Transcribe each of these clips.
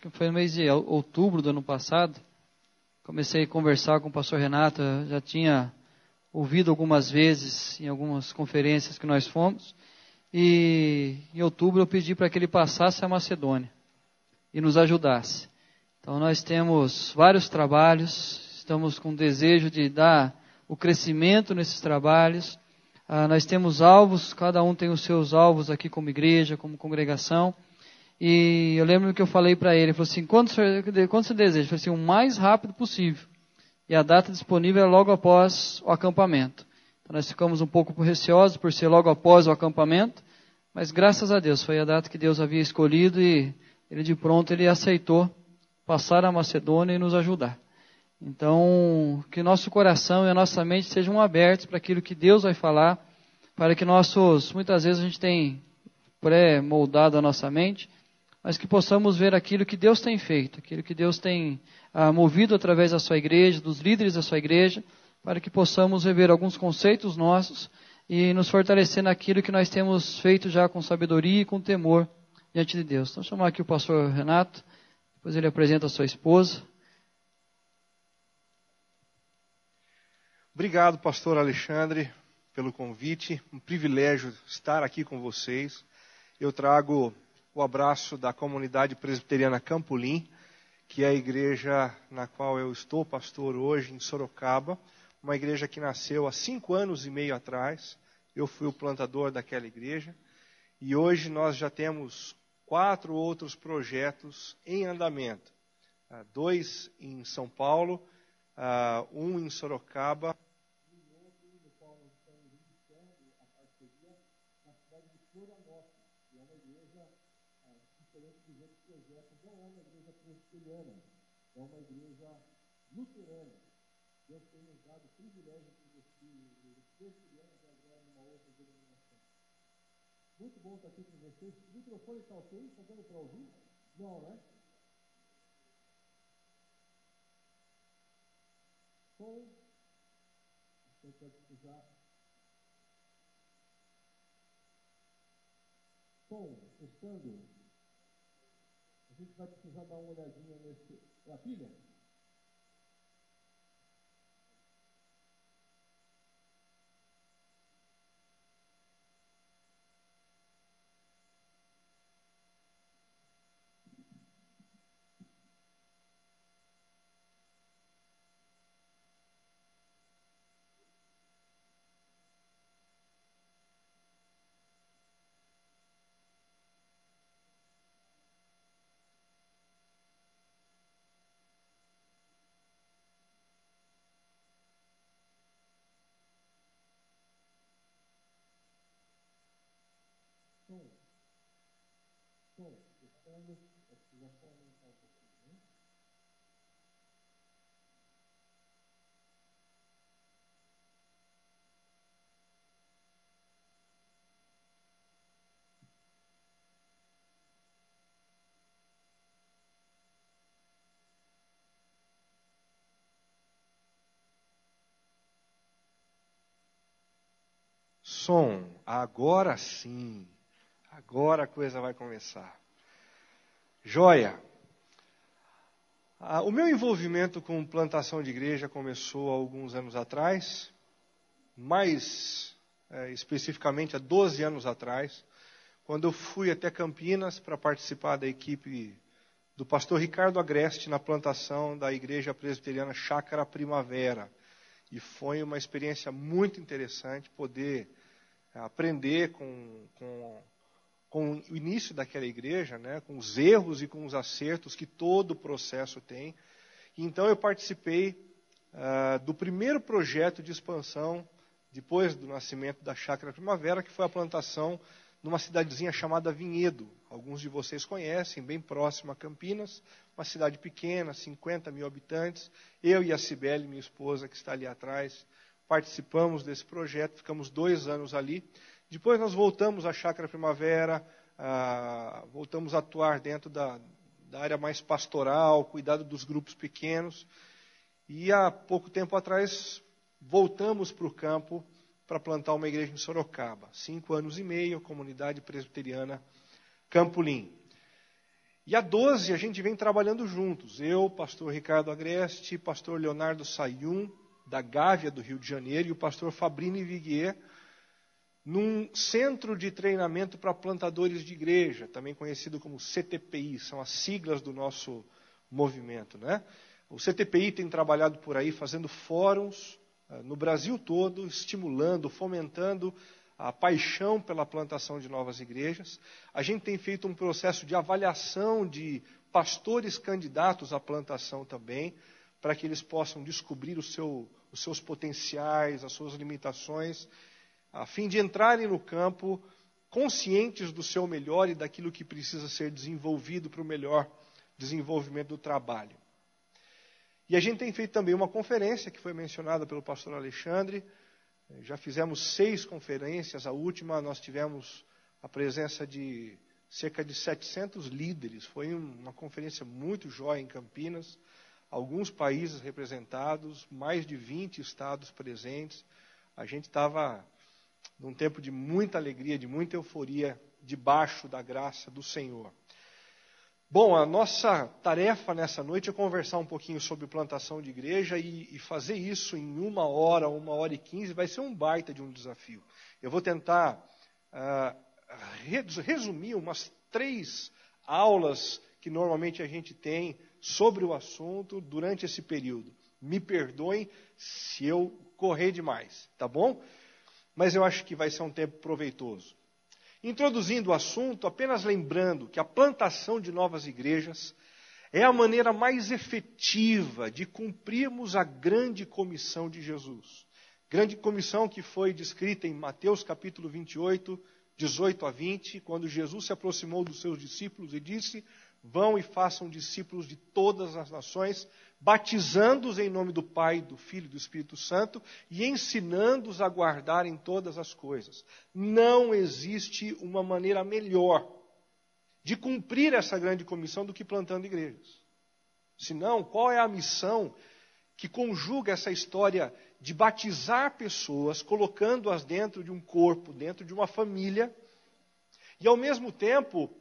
que foi no mês de outubro do ano passado, comecei a conversar com o pastor Renato. Eu já tinha ouvido algumas vezes em algumas conferências que nós fomos, e em outubro eu pedi para que ele passasse a Macedônia e nos ajudasse. Então nós temos vários trabalhos, estamos com desejo de dar o crescimento nesses trabalhos. Nós temos alvos, cada um tem os seus alvos aqui como igreja, como congregação. E eu lembro que eu falei para ele, falou assim, quando você deseja? Eu falei assim, o mais rápido possível. E a data disponível é logo após o acampamento. Então nós ficamos um pouco receosos por ser logo após o acampamento, mas graças a Deus foi a data que Deus havia escolhido e ele de pronto ele aceitou passar a Macedônia e nos ajudar. Então, que nosso coração e a nossa mente sejam abertos para aquilo que Deus vai falar, para que muitas vezes a gente tem pré-moldado a nossa mente, mas que possamos ver aquilo que Deus tem feito, aquilo que Deus tem movido através da sua igreja, dos líderes da sua igreja, para que possamos rever alguns conceitos nossos e nos fortalecer naquilo que nós temos feito já com sabedoria e com temor diante de Deus. Então, vou chamar aqui o pastor Renato, depois ele apresenta a sua esposa. Obrigado, pastor Alexandre, pelo convite. Um privilégio estar aqui com vocês. Eu trago o abraço da comunidade presbiteriana Campolim, que é a igreja na qual eu estou pastor hoje, em Sorocaba. Uma igreja que nasceu há 5 anos e meio atrás. Eu fui o plantador daquela igreja. E hoje nós já temos 4 outros projetos em andamento. 2 em São Paulo, 1 em Sorocaba. É uma igreja luterana. Deus tem nos dado o privilégio de investir presbiterianos e agora numa outra denominação. Muito bom estar aqui com vocês. O microfone está ok? Está dando para ouvir? Não, né? Som. Você pode usar. Som, testando. A gente vai precisar dar uma olhadinha nesse... É a pilha? Som, testando, já só aumentar um pouquinho, né? Som, agora sim. Agora a coisa vai começar. Joia! O meu envolvimento com plantação de igreja começou há alguns anos atrás, mais especificamente há 12 anos atrás, quando eu fui até Campinas para participar da equipe do pastor Ricardo Agreste na plantação da igreja presbiteriana Chácara Primavera. E foi uma experiência muito interessante poder aprender com o início daquela igreja, né, com os erros e com os acertos que todo o processo tem. Então eu participei do primeiro projeto de expansão, depois do nascimento da Chácara Primavera, que foi a plantação numa cidadezinha chamada Vinhedo. Alguns de vocês conhecem, bem próximo a Campinas, uma cidade pequena, 50 mil habitantes. Eu e a Cibele, minha esposa, que está ali atrás, participamos desse projeto, ficamos 2 anos ali. Depois nós voltamos à Chácara Primavera, voltamos a atuar dentro da área mais pastoral, cuidado dos grupos pequenos. E há pouco tempo atrás, voltamos para o campo para plantar uma igreja em Sorocaba. 5 anos e meio, a comunidade presbiteriana Campolim. E há 12 a gente vem trabalhando juntos. Eu, pastor Ricardo Agreste, pastor Leonardo Sayum, da Gávea do Rio de Janeiro, e o pastor Fabrini Viguier, num centro de treinamento para plantadores de igreja, também conhecido como CTPI, são as siglas do nosso movimento, né? O CTPI tem trabalhado por aí, fazendo fóruns no Brasil todo, estimulando, fomentando a paixão pela plantação de novas igrejas. A gente tem feito um processo de avaliação de pastores candidatos à plantação também, para que eles possam descobrir os seus potenciais, as suas limitações, a fim de entrarem no campo conscientes do seu melhor e daquilo que precisa ser desenvolvido para o melhor desenvolvimento do trabalho. E a gente tem feito também uma conferência, que foi mencionada pelo pastor Alexandre. Já fizemos 6 conferências. A última nós tivemos a presença de cerca de 700 líderes. Foi uma conferência muito jóia em Campinas. Alguns países representados, mais de 20 estados presentes. A gente estava num tempo de muita alegria, de muita euforia, debaixo da graça do Senhor. Bom, a nossa tarefa nessa noite é conversar um pouquinho sobre plantação de igreja e fazer isso em 1 hora, 1h15, vai ser um baita de um desafio. Eu vou tentar resumir umas 3 aulas que normalmente a gente tem sobre o assunto durante esse período. Me perdoem se eu correr demais, tá bom? Mas eu acho que vai ser um tempo proveitoso. Introduzindo o assunto, apenas lembrando que a plantação de novas igrejas é a maneira mais efetiva de cumprirmos a grande comissão de Jesus. Grande comissão que foi descrita em Mateus capítulo 28, 18 a 20, quando Jesus se aproximou dos seus discípulos e disse: vão e façam discípulos de todas as nações, batizando-os em nome do Pai, do Filho e do Espírito Santo e ensinando-os a guardarem todas as coisas. Não existe uma maneira melhor de cumprir essa grande comissão do que plantando igrejas. Senão, qual é a missão que conjuga essa história de batizar pessoas, colocando-as dentro de um corpo, dentro de uma família, e ao mesmo tempo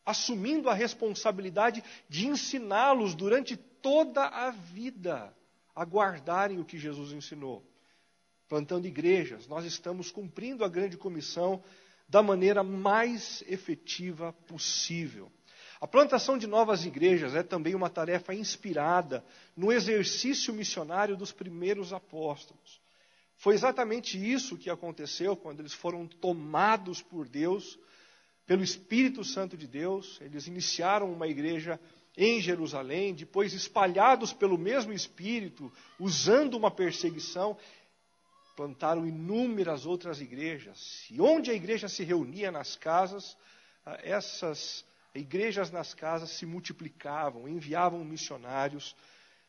assumindo a responsabilidade de ensiná-los durante toda a vida a guardarem o que Jesus ensinou. Plantando igrejas, nós estamos cumprindo a grande comissão da maneira mais efetiva possível. A plantação de novas igrejas é também uma tarefa inspirada no exercício missionário dos primeiros apóstolos. Foi exatamente isso que aconteceu quando eles foram tomados por Deus, pelo Espírito Santo de Deus. Eles iniciaram uma igreja em Jerusalém, depois espalhados pelo mesmo Espírito, usando uma perseguição, plantaram inúmeras outras igrejas. E onde a igreja se reunia nas casas, essas igrejas nas casas se multiplicavam, enviavam missionários,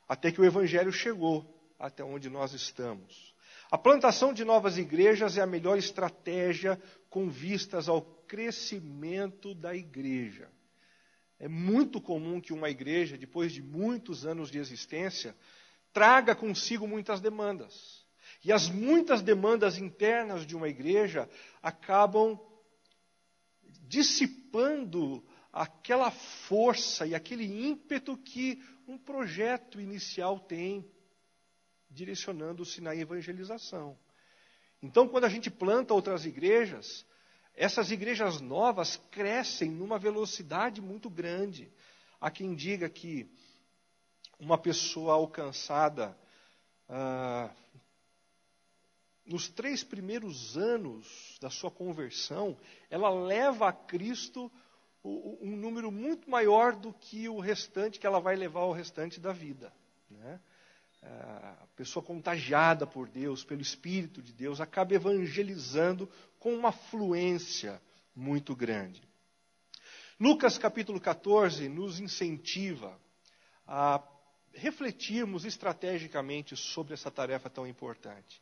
até que o Evangelho chegou até onde nós estamos. A plantação de novas igrejas é a melhor estratégia com vistas ao crescimento da igreja. É muito comum que uma igreja, depois de muitos anos de existência, traga consigo muitas demandas. E as muitas demandas internas de uma igreja acabam dissipando aquela força e aquele ímpeto que um projeto inicial tem, direcionando-se na evangelização. Então, quando a gente planta outras igrejas, essas igrejas novas crescem numa velocidade muito grande. Há quem diga que uma pessoa alcançada nos 3 primeiros anos da sua conversão, ela leva a Cristo um número muito maior do que o restante que ela vai levar ao restante da vida, né? A pessoa contagiada por Deus, pelo Espírito de Deus, acaba evangelizando com uma fluência muito grande. Lucas capítulo 14 nos incentiva a refletirmos estrategicamente sobre essa tarefa tão importante.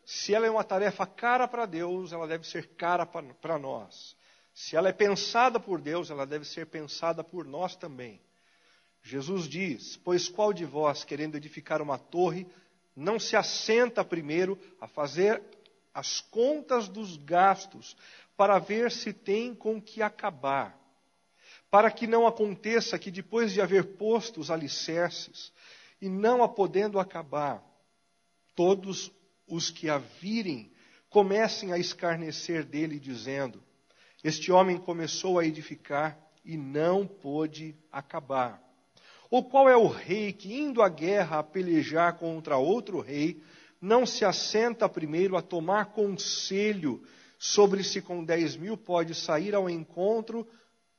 Se ela é uma tarefa cara para Deus, ela deve ser cara para nós. Se ela é pensada por Deus, ela deve ser pensada por nós também. Jesus diz: pois qual de vós, querendo edificar uma torre, não se assenta primeiro a fazer as contas dos gastos, para ver se tem com que acabar? para que não aconteça que depois de haver posto os alicerces, e não a podendo acabar, todos os que a virem comecem a escarnecer dele, dizendo: este homem começou a edificar e não pôde acabar. Ou qual é o rei que, indo à guerra a pelejar contra outro rei, não se assenta primeiro a tomar conselho sobre se com 10.000 pode sair ao encontro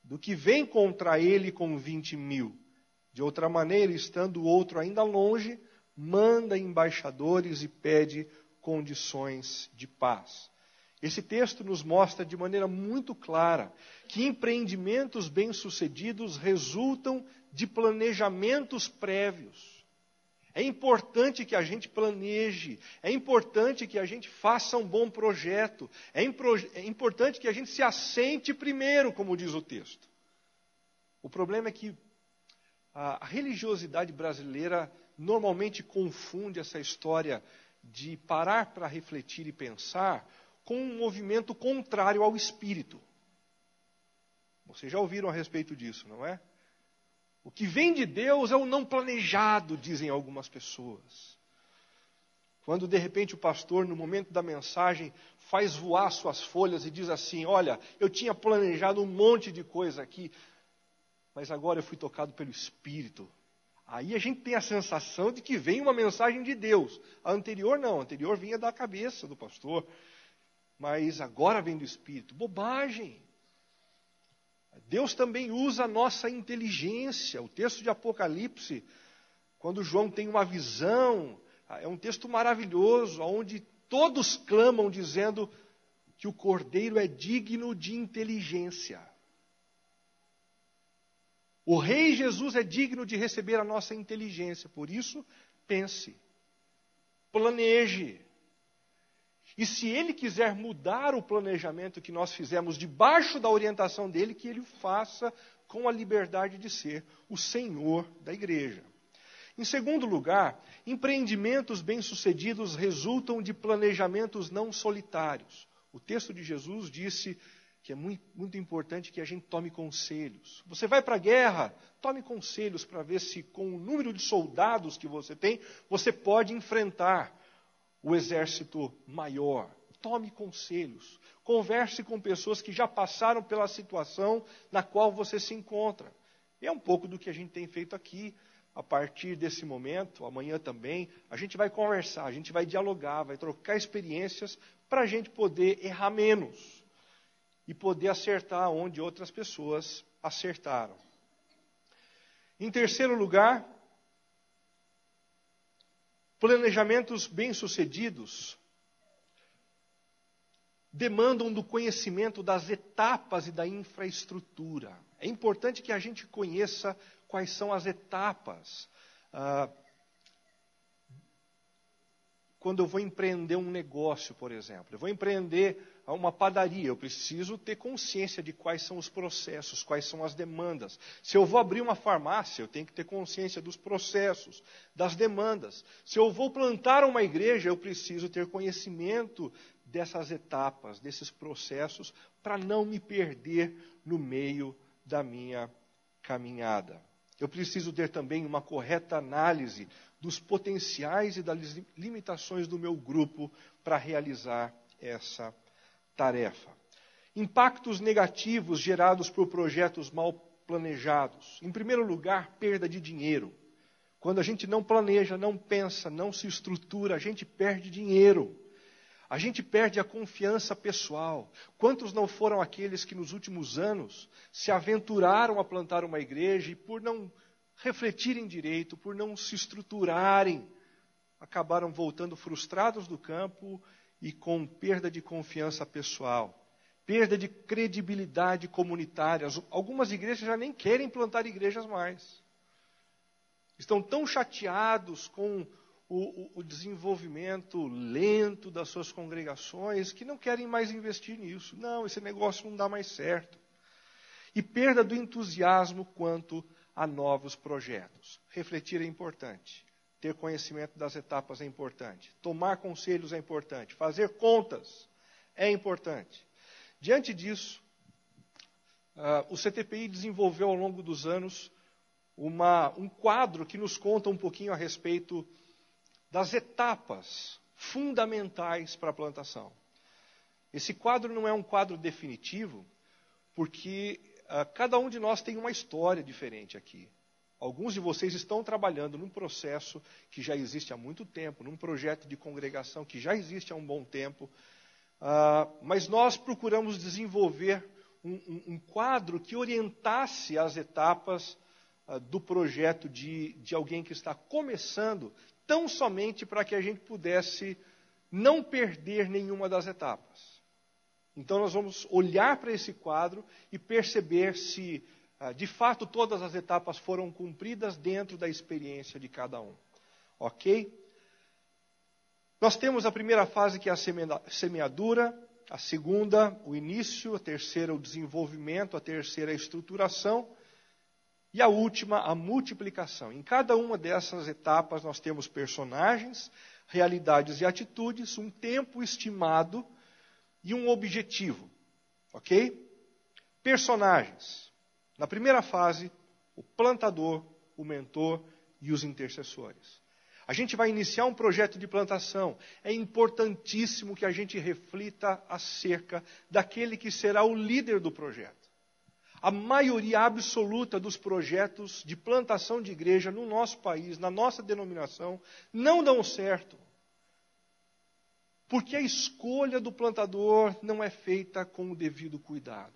do que vem contra ele com 20.000? De outra maneira, estando o outro ainda longe, manda embaixadores e pede condições de paz. Esse texto nos mostra de maneira muito clara que empreendimentos bem-sucedidos resultam de planejamentos prévios. É importante que a gente planeje, é importante que a gente faça um bom projeto, é importante que a gente se assente primeiro, como diz o texto. O problema é que a religiosidade brasileira normalmente confunde essa história de parar para refletir e pensar com um movimento contrário ao espírito. Vocês já ouviram a respeito disso, não é? O que vem de Deus é o não planejado, dizem algumas pessoas. Quando de repente o pastor, no momento da mensagem, faz voar suas folhas e diz assim: olha, eu tinha planejado um monte de coisa aqui, mas agora eu fui tocado pelo Espírito. Aí a gente tem a sensação de que vem uma mensagem de Deus. A anterior não, a anterior vinha da cabeça do pastor. Mas agora vem do Espírito. Bobagem! Deus também usa a nossa inteligência. O texto de Apocalipse, quando João tem uma visão, é um texto maravilhoso, onde todos clamam dizendo que o Cordeiro é digno de inteligência. O Rei Jesus é digno de receber a nossa inteligência. Por isso, pense, planeje. E se Ele quiser mudar o planejamento que nós fizemos debaixo da orientação dEle, que Ele o faça com a liberdade de ser o Senhor da igreja. Em segundo lugar, empreendimentos bem-sucedidos resultam de planejamentos não solitários. O texto de Jesus disse que é muito importante que a gente tome conselhos. Você vai para a guerra, tome conselhos para ver se com o número de soldados que você tem, você pode enfrentar o exército maior. Tome conselhos. Converse com pessoas que já passaram pela situação na qual você se encontra. E é um pouco do que a gente tem feito aqui. A partir desse momento, amanhã também, a gente vai conversar, a gente vai dialogar, vai trocar experiências para a gente poder errar menos e poder acertar onde outras pessoas acertaram. Em terceiro lugar, planejamentos bem-sucedidos demandam do conhecimento das etapas e da infraestrutura. É importante que a gente conheça quais são as etapas. Quando eu vou empreender um negócio, por exemplo, eu vou empreender uma padaria, eu preciso ter consciência de quais são os processos, quais são as demandas. Se eu vou abrir uma farmácia, eu tenho que ter consciência dos processos, das demandas. Se eu vou plantar uma igreja, eu preciso ter conhecimento dessas etapas, desses processos, para não me perder no meio da minha caminhada. Eu preciso ter também uma correta análise dos potenciais e das limitações do meu grupo para realizar essa tarefa. Impactos negativos gerados por projetos mal planejados. Em primeiro lugar, perda de dinheiro. Quando a gente não planeja, não pensa, não se estrutura, a gente perde dinheiro. A gente perde a confiança pessoal. Quantos não foram aqueles que nos últimos anos se aventuraram a plantar uma igreja e por não refletirem direito, por não se estruturarem, acabaram voltando frustrados do campo e com perda de confiança pessoal, perda de credibilidade comunitária. Algumas igrejas já nem querem plantar igrejas mais. Estão tão chateados com o desenvolvimento lento das suas congregações que não querem mais investir nisso. Não, esse negócio não dá mais certo. E perda do entusiasmo quanto a novos projetos. Refletir é importante. Ter conhecimento das etapas é importante. Tomar conselhos é importante. Fazer contas é importante. Diante disso, o CTPI desenvolveu ao longo dos anos um quadro que nos conta um pouquinho a respeito das etapas fundamentais para a plantação. Esse quadro não é um quadro definitivo, porque cada um de nós tem uma história diferente aqui. Alguns de vocês estão trabalhando num processo que já existe há muito tempo, num projeto de congregação que já existe há um bom tempo, mas nós procuramos desenvolver um quadro que orientasse as etapas do projeto de alguém que está começando, tão somente para que a gente pudesse não perder nenhuma das etapas. Então nós vamos olhar para esse quadro e perceber se, de fato, todas as etapas foram cumpridas dentro da experiência de cada um. Ok? Nós temos a primeira fase, que é a semeadura, a segunda, o início, a terceira, o desenvolvimento, a terceira, a estruturação, e a última, a multiplicação. Em cada uma dessas etapas nós temos personagens, realidades e atitudes, um tempo estimado e um objetivo. Ok? Personagens. Na primeira fase, o plantador, o mentor e os intercessores. A gente vai iniciar um projeto de plantação. É importantíssimo que a gente reflita acerca daquele que será o líder do projeto. A maioria absoluta dos projetos de plantação de igreja no nosso país, na nossa denominação, não dão certo. Porque a escolha do plantador não é feita com o devido cuidado.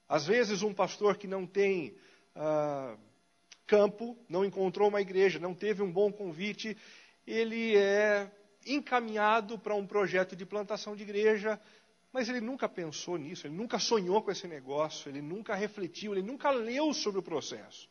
Às vezes um pastor que não tem campo, não encontrou uma igreja, não teve um bom convite, ele é encaminhado para um projeto de plantação de igreja, mas ele nunca pensou nisso, ele nunca sonhou com esse negócio, ele nunca refletiu, ele nunca leu sobre o processo.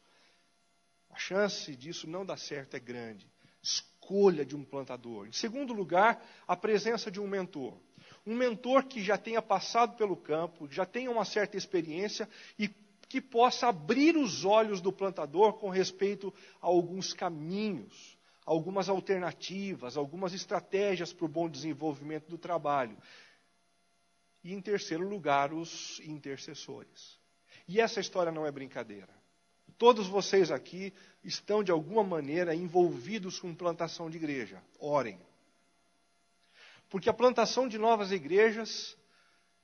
A chance disso não dar certo é grande. Escolha de um plantador. Em segundo lugar, a presença de um mentor. Um mentor que já tenha passado pelo campo, que já tenha uma certa experiência e que possa abrir os olhos do plantador com respeito a alguns caminhos, algumas alternativas, algumas estratégias para o bom desenvolvimento do trabalho. E, em terceiro lugar, os intercessores. E essa história não é brincadeira. Todos vocês aqui estão, de alguma maneira, envolvidos com plantação de igreja. Orem. Porque a plantação de novas igrejas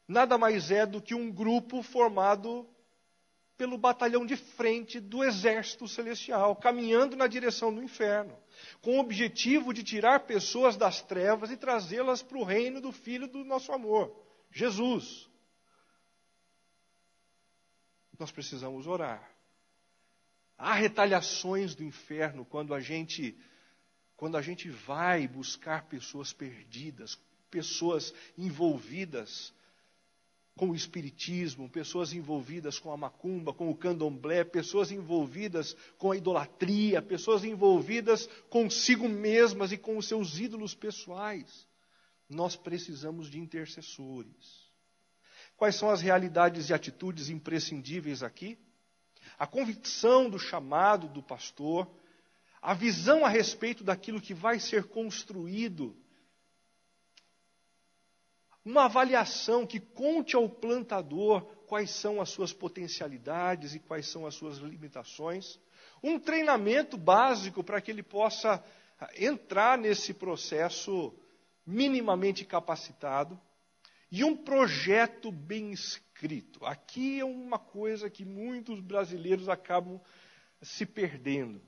nada mais é do que um grupo formado pelo batalhão de frente do exército celestial, caminhando na direção do inferno, com o objetivo de tirar pessoas das trevas e trazê-las para o reino do Filho do nosso amor, Jesus. Nós precisamos orar. Há retaliações do inferno quando a gente vai buscar pessoas perdidas, pessoas envolvidas com o espiritismo, pessoas envolvidas com a macumba, com o candomblé, pessoas envolvidas com a idolatria, pessoas envolvidas consigo mesmas e com os seus ídolos pessoais. Nós precisamos de intercessores. Quais são as realidades e atitudes imprescindíveis aqui? A convicção do chamado do pastor, a visão a respeito daquilo que vai ser construído, uma avaliação que conte ao plantador quais são as suas potencialidades e quais são as suas limitações, um treinamento básico para que ele possa entrar nesse processo minimamente capacitado, e um projeto bem escrito. Aqui é uma coisa que muitos brasileiros acabam se perdendo.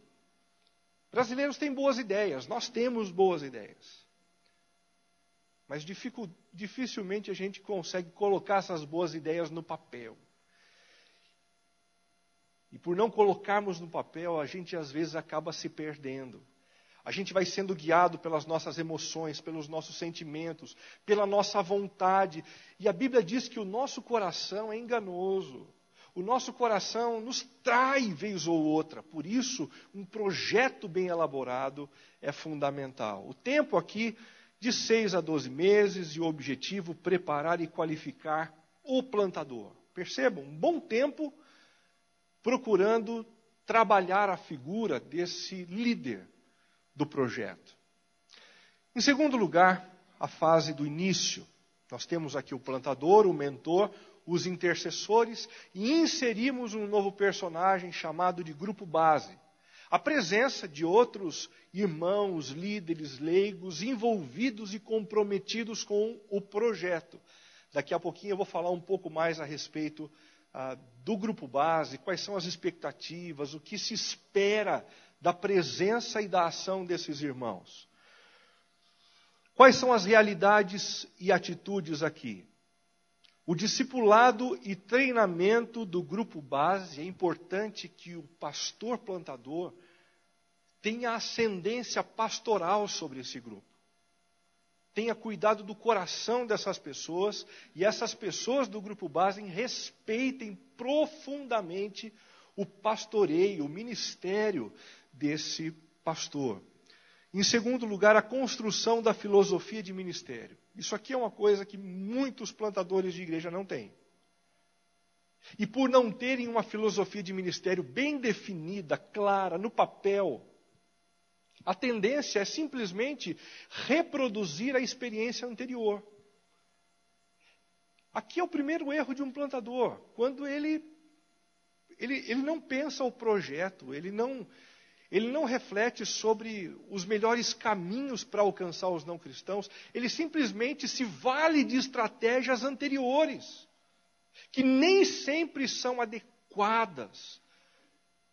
Brasileiros têm boas ideias, nós temos boas ideias. Mas dificilmente a gente consegue colocar essas boas ideias no papel. E por não colocarmos no papel, a gente às vezes acaba se perdendo. A gente vai sendo guiado pelas nossas emoções, pelos nossos sentimentos, pela nossa vontade. E a Bíblia diz que o nosso coração é enganoso. O nosso coração nos trai vez ou outra. Por isso, um projeto bem elaborado é fundamental. O tempo aqui, de 6 a 12 meses, e o objetivo, preparar e qualificar o plantador. Percebam, um bom tempo procurando trabalhar a figura desse líder do projeto. Em segundo lugar, a fase do início. Nós temos aqui o plantador, o mentor, os intercessores e inserimos um novo personagem chamado de grupo base. A presença de outros irmãos, líderes, leigos, envolvidos e comprometidos com o projeto. Daqui a pouquinho eu vou falar um pouco mais a respeito do grupo base, quais são as expectativas, o que se espera da presença e da ação desses irmãos. Quais são as realidades e atitudes aqui? O discipulado e treinamento do grupo base, é importante que o pastor plantador tenha ascendência pastoral sobre esse grupo. Tenha cuidado do coração dessas pessoas e essas pessoas do grupo base respeitem profundamente o pastoreio, o ministério desse pastor. Em segundo lugar, a construção da filosofia de ministério. Isso aqui é uma coisa que muitos plantadores de igreja não têm. E por não terem uma filosofia de ministério bem definida, clara, no papel, a tendência é simplesmente reproduzir a experiência anterior. Aqui é o primeiro erro de um plantador, quando ele não pensa o projeto, ele não reflete sobre os melhores caminhos para alcançar os não cristãos, ele simplesmente se vale de estratégias anteriores, que nem sempre são adequadas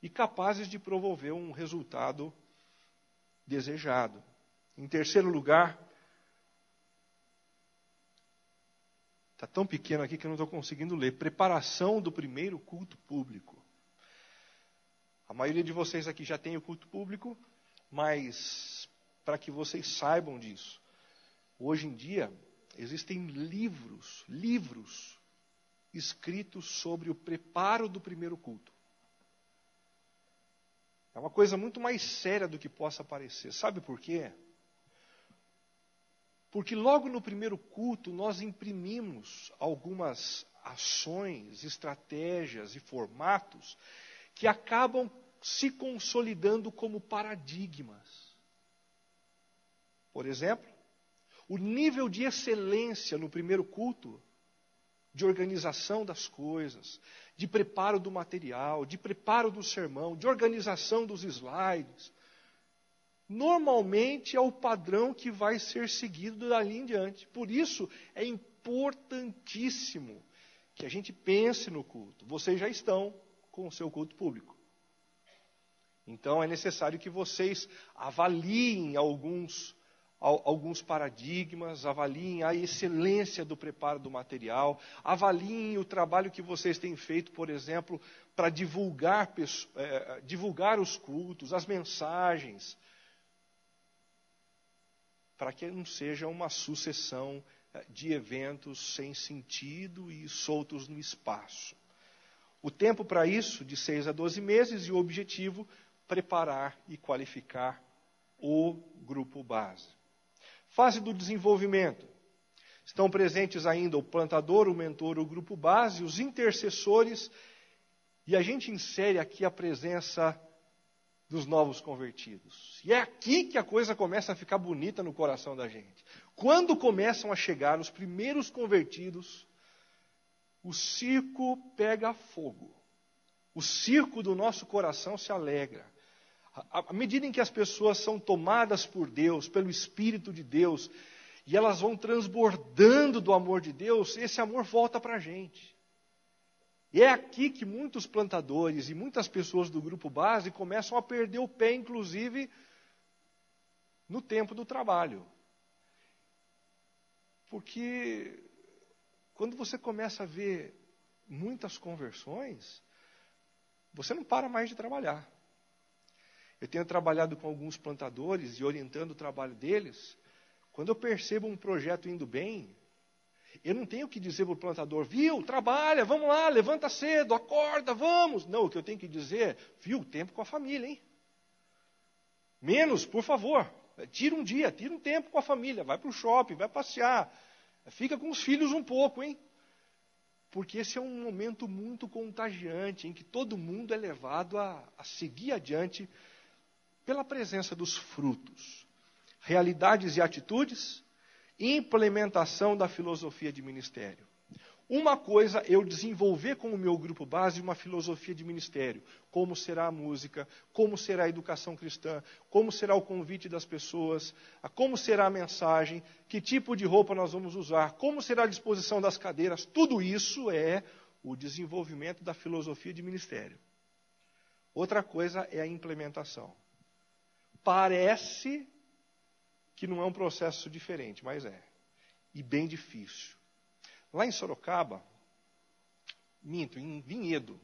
e capazes de promover um resultado desejado. Em terceiro lugar, está tão pequeno aqui que eu não estou conseguindo ler, preparação do primeiro culto público. A maioria de vocês aqui já tem o culto público, mas para que vocês saibam disso, hoje em dia existem livros escritos sobre o preparo do primeiro culto. É uma coisa muito mais séria do que possa parecer. Sabe por quê? Porque logo no primeiro culto nós imprimimos algumas ações, estratégias e formatos que acabam se consolidando como paradigmas. Por exemplo, o nível de excelência no primeiro culto, de organização das coisas, de preparo do material, de preparo do sermão, de organização dos slides, normalmente é o padrão que vai ser seguido dali em diante. Por isso, é importantíssimo que a gente pense no culto. Vocês já estão com o seu culto público. Então, é necessário que vocês avaliem alguns paradigmas, avaliem a excelência do preparo do material, avaliem o trabalho que vocês têm feito, por exemplo, para divulgar os cultos, as mensagens, para que não seja uma sucessão de eventos sem sentido e soltos no espaço. O tempo para isso, de 6 a 12 meses, e o objetivo, preparar e qualificar o grupo base. Fase do desenvolvimento. Estão presentes ainda o plantador, o mentor, o grupo base, os intercessores, e a gente insere aqui a presença dos novos convertidos. E é aqui que a coisa começa a ficar bonita no coração da gente. Quando começam a chegar os primeiros convertidos, o circo pega fogo. O circo do nosso coração se alegra. À medida em que as pessoas são tomadas por Deus, pelo Espírito de Deus, e elas vão transbordando do amor de Deus, esse amor volta para a gente. E é aqui que muitos plantadores e muitas pessoas do grupo base começam a perder o pé, inclusive, no tempo do trabalho. Porque quando você começa a ver muitas conversões, você não para mais de trabalhar. Eu tenho trabalhado com alguns plantadores e orientando o trabalho deles. Quando eu percebo um projeto indo bem, eu não tenho que dizer para o plantador, viu, trabalha, vamos lá, levanta cedo, acorda, vamos. Não, o que eu tenho que dizer, viu, tempo com a família, hein? Menos, por favor, tira um dia, tira um tempo com a família, vai para o shopping, vai passear, fica com os filhos um pouco, hein? Porque esse é um momento muito contagiante, em que todo mundo é levado a seguir adiante pela presença dos frutos. Realidades e atitudes, implementação da filosofia de ministério. Uma coisa é eu desenvolver com o meu grupo base uma filosofia de ministério. Como será a música, como será a educação cristã, como será o convite das pessoas, como será a mensagem, que tipo de roupa nós vamos usar, como será a disposição das cadeiras. Tudo isso é o desenvolvimento da filosofia de ministério. Outra coisa é a implementação. Parece que não é um processo diferente, mas é. E bem difícil. Lá em Sorocaba, em Vinhedo,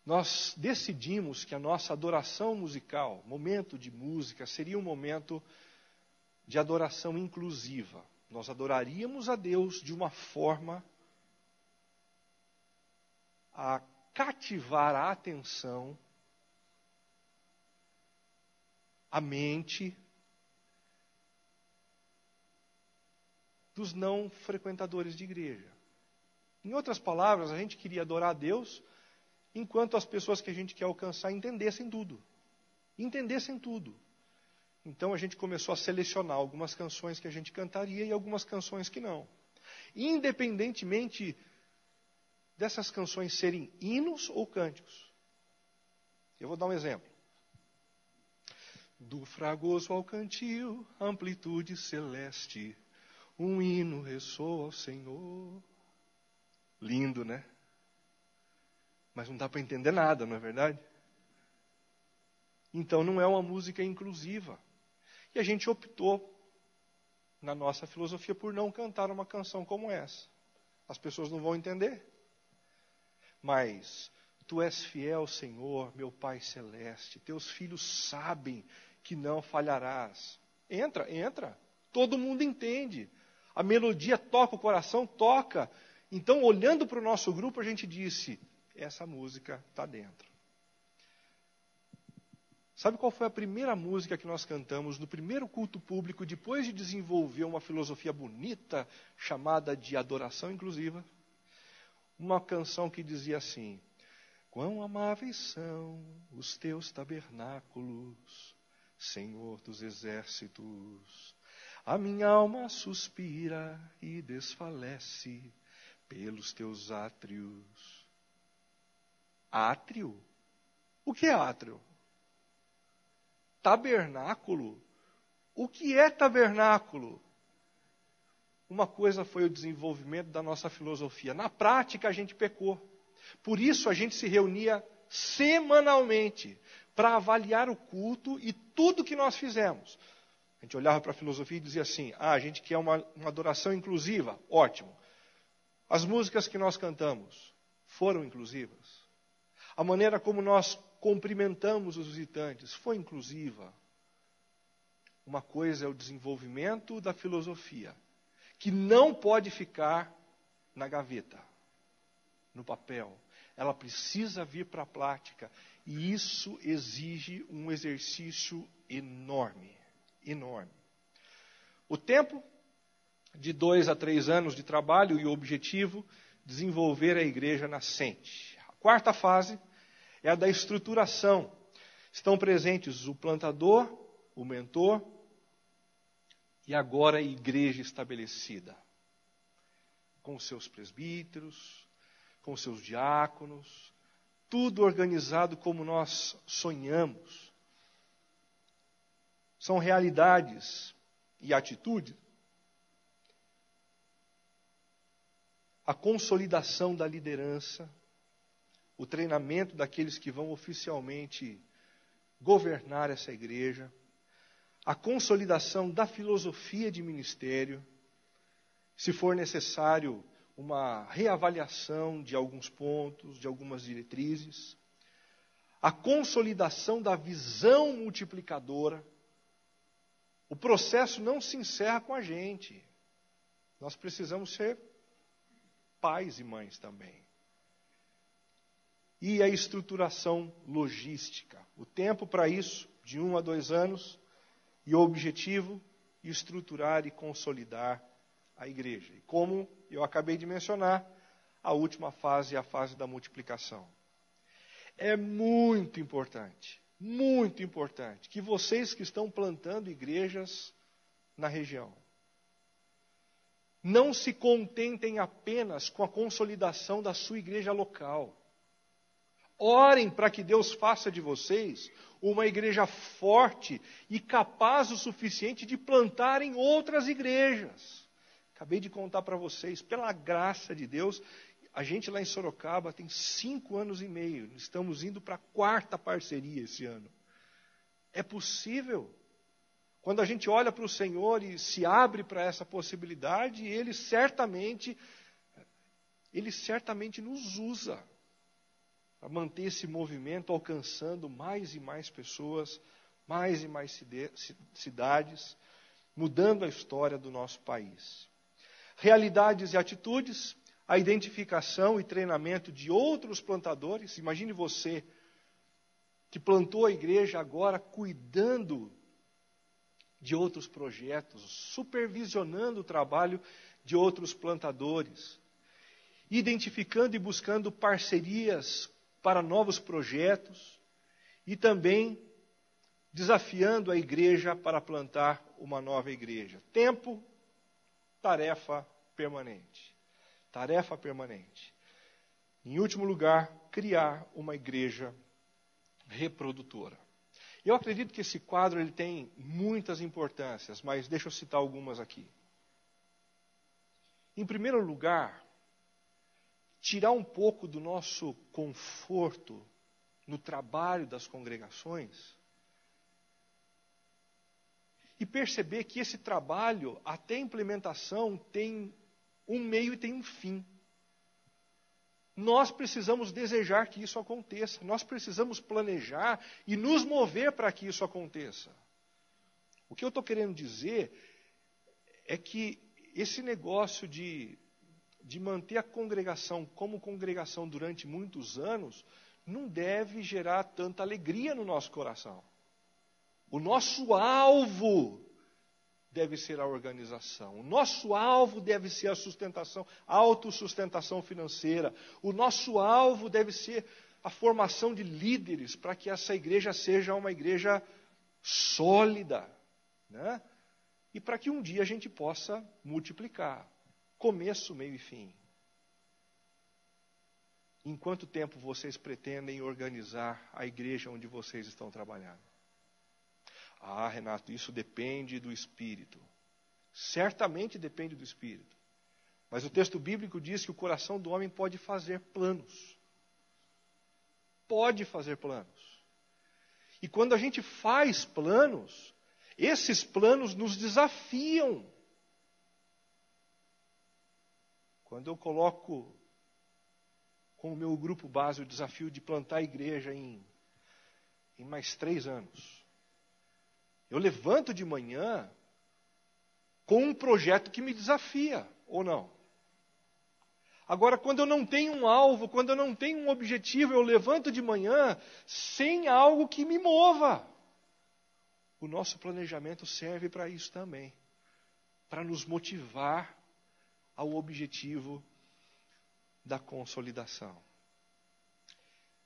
nós decidimos que a nossa adoração musical, momento de música, seria um momento de adoração inclusiva. Nós adoraríamos a Deus de uma forma a cativar a atenção, a mente dos não frequentadores de igreja. Em outras palavras, a gente queria adorar a Deus enquanto as pessoas que a gente quer alcançar entendessem tudo. Entendessem tudo. Então a gente começou a selecionar algumas canções que a gente cantaria e algumas canções que não. Independentemente dessas canções serem hinos ou cânticos. Eu vou dar um exemplo. Do fragoso ao cantil, amplitude celeste, um hino ressoa ao Senhor. Lindo, né? Mas não dá para entender nada, não é verdade? Então não é uma música inclusiva. E a gente optou, na nossa filosofia, por não cantar uma canção como essa. As pessoas não vão entender. Mas, Tu és fiel, Senhor, meu Pai celeste. Teus filhos sabem que não falharás. Entra. Todo mundo entende. A melodia toca o coração, toca. Então, olhando para o nosso grupo, a gente disse, essa música está dentro. Sabe qual foi a primeira música que nós cantamos no primeiro culto público, depois de desenvolver uma filosofia bonita, chamada de adoração inclusiva? Uma canção que dizia assim, quão amáveis são os teus tabernáculos, Senhor dos exércitos. A minha alma suspira e desfalece pelos teus átrios. Átrio? O que é átrio? Tabernáculo? O que é tabernáculo? Uma coisa foi o desenvolvimento da nossa filosofia. Na prática, a gente pecou. Por isso, a gente se reunia semanalmente para avaliar o culto e tudo que nós fizemos. A gente olhava para a filosofia e dizia assim, a gente quer uma adoração inclusiva, ótimo. As músicas que nós cantamos foram inclusivas. A maneira como nós cumprimentamos os visitantes foi inclusiva. Uma coisa é o desenvolvimento da filosofia, que não pode ficar na gaveta, no papel. Ela precisa vir para a prática. E isso exige um exercício enorme. Enorme. O tempo de 2 a 3 anos de trabalho e o objetivo, desenvolver a igreja nascente. A quarta fase é a da estruturação. Estão presentes o plantador, o mentor e agora a igreja estabelecida. Com seus presbíteros, com seus diáconos, tudo organizado como nós sonhamos. São realidades e atitudes. A consolidação da liderança, o treinamento daqueles que vão oficialmente governar essa igreja, a consolidação da filosofia de ministério, se for necessário, uma reavaliação de alguns pontos, de algumas diretrizes, a consolidação da visão multiplicadora. O processo não se encerra com a gente. Nós precisamos ser pais e mães também. E a estruturação logística. O tempo para isso, de 1 a 2 anos, e o objetivo, estruturar e consolidar a igreja. E como eu acabei de mencionar, a última fase é a fase da multiplicação. É muito importante que vocês que estão plantando igrejas na região, Não se contentem apenas com a consolidação da sua igreja local. Orem para que Deus faça de vocês uma igreja forte e capaz o suficiente de plantarem outras igrejas. Acabei de contar para vocês, pela graça de Deus, a gente lá em Sorocaba tem 5 anos e meio. Estamos indo para a 4ª parceria esse ano. É possível. Quando a gente olha para o Senhor e se abre para essa possibilidade, Ele certamente nos usa para manter esse movimento alcançando mais e mais pessoas, mais e mais cidades, mudando a história do nosso país. Realidades e atitudes, a identificação e treinamento de outros plantadores. Imagine você que plantou a igreja agora cuidando de outros projetos, supervisionando o trabalho de outros plantadores, identificando e buscando parcerias para novos projetos e também desafiando a igreja para plantar uma nova igreja. Tempo, tarefa permanente. Tarefa permanente. Em último lugar, criar uma igreja reprodutora. Eu acredito que esse quadro ele tem muitas importâncias, mas deixa eu citar algumas aqui. Em primeiro lugar, tirar um pouco do nosso conforto no trabalho das congregações e perceber que esse trabalho, até a implementação, tem um meio e tem um fim. Nós precisamos desejar que isso aconteça. Nós precisamos planejar e nos mover para que isso aconteça. O que eu estou querendo dizer é que esse negócio de manter a congregação como congregação durante muitos anos não deve gerar tanta alegria no nosso coração. O nosso alvo deve ser a organização. O nosso alvo deve ser a sustentação, a autossustentação financeira. O nosso alvo deve ser a formação de líderes para que essa igreja seja uma igreja sólida, né? E para que um dia a gente possa multiplicar. Começo, meio e fim. Em quanto tempo vocês pretendem organizar a igreja onde vocês estão trabalhando? Ah, Renato, isso depende do Espírito. Certamente depende do Espírito. Mas o texto bíblico diz que o coração do homem pode fazer planos. Pode fazer planos. E quando a gente faz planos, esses planos nos desafiam. Quando eu coloco com o meu grupo base o desafio de plantar a igreja em mais 3 anos, eu levanto de manhã com um projeto que me desafia, ou não? Agora, quando eu não tenho um alvo, quando eu não tenho um objetivo, eu levanto de manhã sem algo que me mova. O nosso planejamento serve para isso também, para nos motivar ao objetivo da consolidação.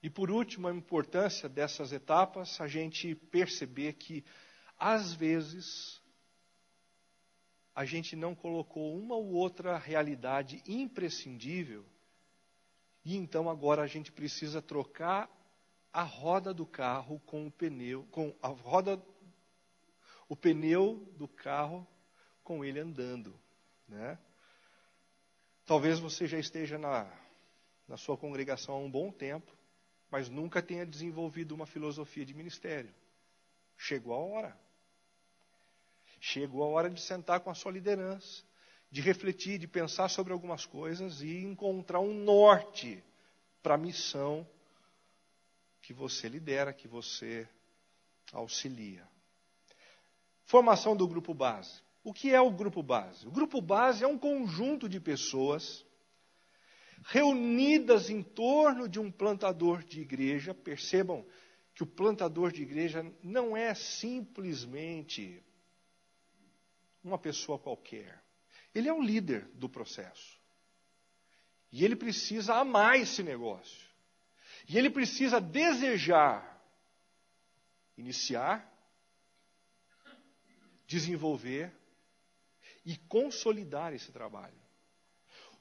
E por último, a importância dessas etapas, a gente perceber que às vezes, a gente não colocou uma ou outra realidade imprescindível e então agora a gente precisa trocar a roda do carro com o pneu, o pneu do carro com ele andando, né? Talvez você já esteja na sua congregação há um bom tempo, mas nunca tenha desenvolvido uma filosofia de ministério. Chegou a hora. Chegou a hora de sentar com a sua liderança, de refletir, de pensar sobre algumas coisas e encontrar um norte para a missão que você lidera, que você auxilia. Formação do grupo base. O que é o grupo base? O grupo base é um conjunto de pessoas reunidas em torno de um plantador de igreja. Percebam que o plantador de igreja não é simplesmente uma pessoa qualquer. Ele é o líder do processo. E ele precisa amar esse negócio. E ele precisa desejar iniciar, desenvolver e consolidar esse trabalho.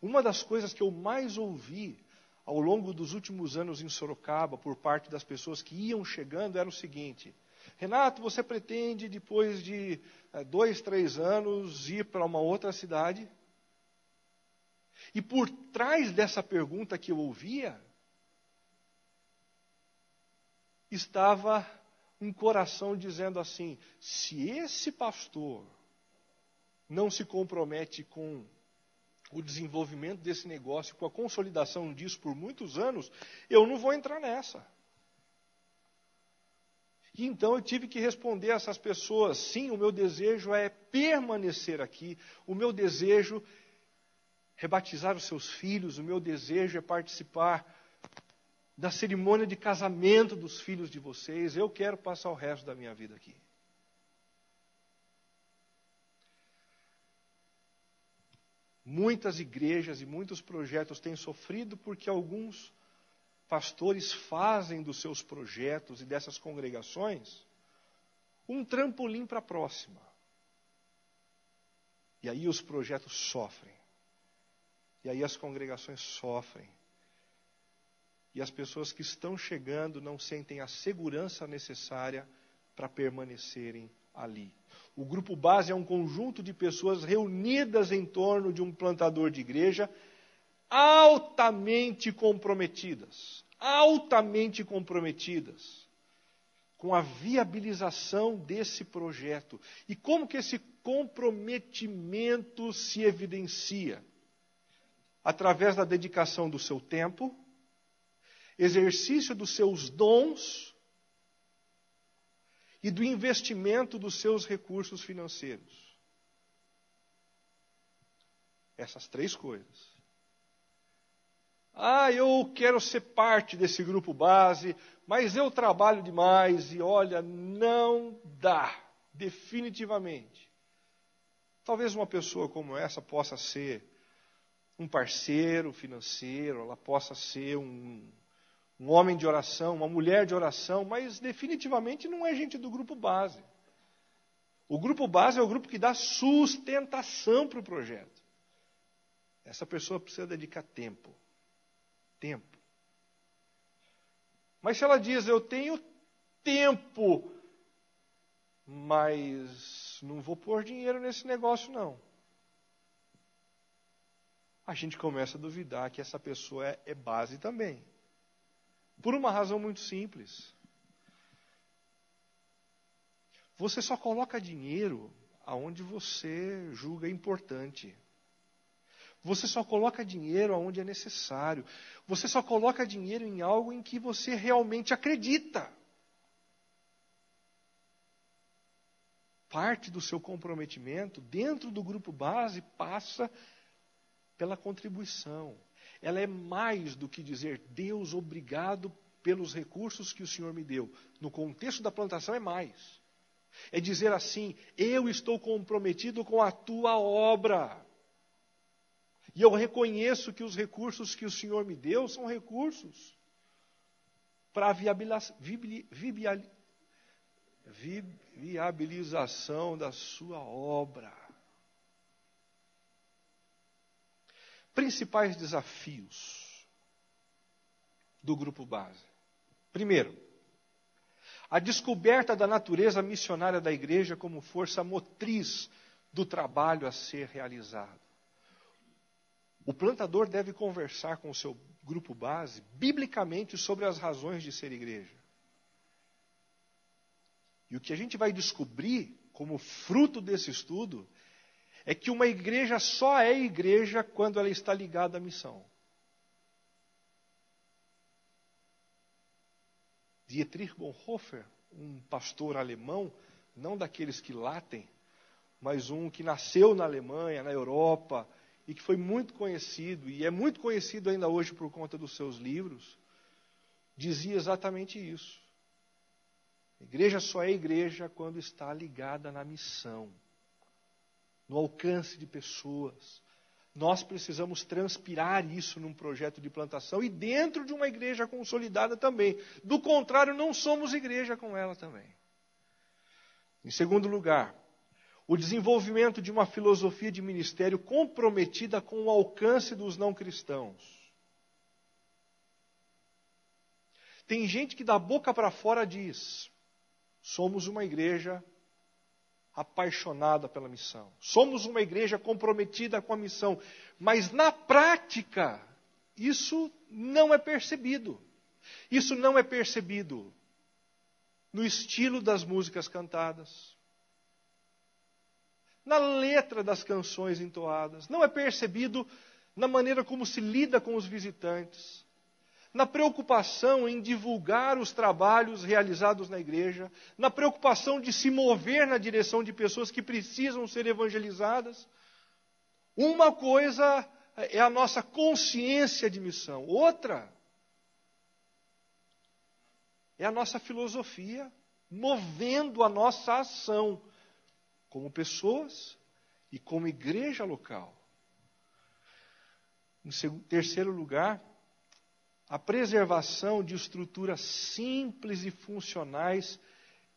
Uma das coisas que eu mais ouvi ao longo dos últimos anos em Sorocaba, por parte das pessoas que iam chegando, era o seguinte: Renato, você pretende, depois de 2, 3 anos, ir para uma outra cidade? E por trás dessa pergunta que eu ouvia, estava um coração dizendo assim: se esse pastor não se compromete com o desenvolvimento desse negócio, com a consolidação disso por muitos anos, eu não vou entrar nessa. E então eu tive que responder a essas pessoas: sim, o meu desejo é permanecer aqui, o meu desejo é rebatizar os seus filhos, o meu desejo é participar da cerimônia de casamento dos filhos de vocês, eu quero passar o resto da minha vida aqui. Muitas igrejas e muitos projetos têm sofrido porque alguns pastores fazem dos seus projetos e dessas congregações um trampolim para a próxima. E aí os projetos sofrem. E aí as congregações sofrem. E as pessoas que estão chegando não sentem a segurança necessária para permanecerem ali. O grupo base é um conjunto de pessoas reunidas em torno de um plantador de igreja, altamente comprometidas com a viabilização desse projeto. E como que esse comprometimento se evidencia? Através da dedicação do seu tempo, exercício dos seus dons e do investimento dos seus recursos financeiros. Essas 3 coisas. Eu quero ser parte desse grupo base, mas eu trabalho demais e olha, não dá, definitivamente. Talvez uma pessoa como essa possa ser um parceiro financeiro, ela possa ser um homem de oração, uma mulher de oração, mas definitivamente não é gente do grupo base. O grupo base é o grupo que dá sustentação para o projeto. Essa pessoa precisa dedicar tempo. Mas se ela diz: eu tenho tempo, mas não vou pôr dinheiro nesse negócio não, a gente começa a duvidar que essa pessoa é base também. Por uma razão muito simples. Você só coloca dinheiro aonde você julga importante. Você só coloca dinheiro aonde é necessário. Você só coloca dinheiro em algo em que você realmente acredita. Parte do seu comprometimento dentro do grupo base passa pela contribuição. Ela é mais do que dizer: Deus, obrigado pelos recursos que o Senhor me deu. No contexto da plantação é mais. É dizer assim: eu estou comprometido com a tua obra. E eu reconheço que os recursos que o Senhor me deu são recursos para a viabilização da sua obra. Principais desafios do grupo base. Primeiro, a descoberta da natureza missionária da igreja como força motriz do trabalho a ser realizado. O plantador deve conversar com o seu grupo base biblicamente sobre as razões de ser igreja. E o que a gente vai descobrir como fruto desse estudo é que uma igreja só é igreja quando ela está ligada à missão. Dietrich Bonhoeffer, um pastor alemão, não daqueles que latem, mas um que nasceu na Alemanha, na Europa, e que foi muito conhecido, e é muito conhecido ainda hoje por conta dos seus livros, dizia exatamente isso. A igreja só é igreja quando está ligada na missão, no alcance de pessoas. Nós precisamos transpirar isso num projeto de plantação e dentro de uma igreja consolidada também. Do contrário, não somos igreja com ela também. Em segundo lugar, o desenvolvimento de uma filosofia de ministério comprometida com o alcance dos não cristãos. Tem gente que da boca para fora diz: somos uma igreja apaixonada pela missão. Somos uma igreja comprometida com a missão. Mas na prática, isso não é percebido. Isso não é percebido no estilo das músicas cantadas, na letra das canções entoadas. Não é percebido na maneira como se lida com os visitantes, na preocupação em divulgar os trabalhos realizados na igreja, na preocupação de se mover na direção de pessoas que precisam ser evangelizadas. Uma coisa é a nossa consciência de missão, outra é a nossa filosofia movendo a nossa ação como pessoas e como igreja local. Em terceiro lugar, a preservação de estruturas simples e funcionais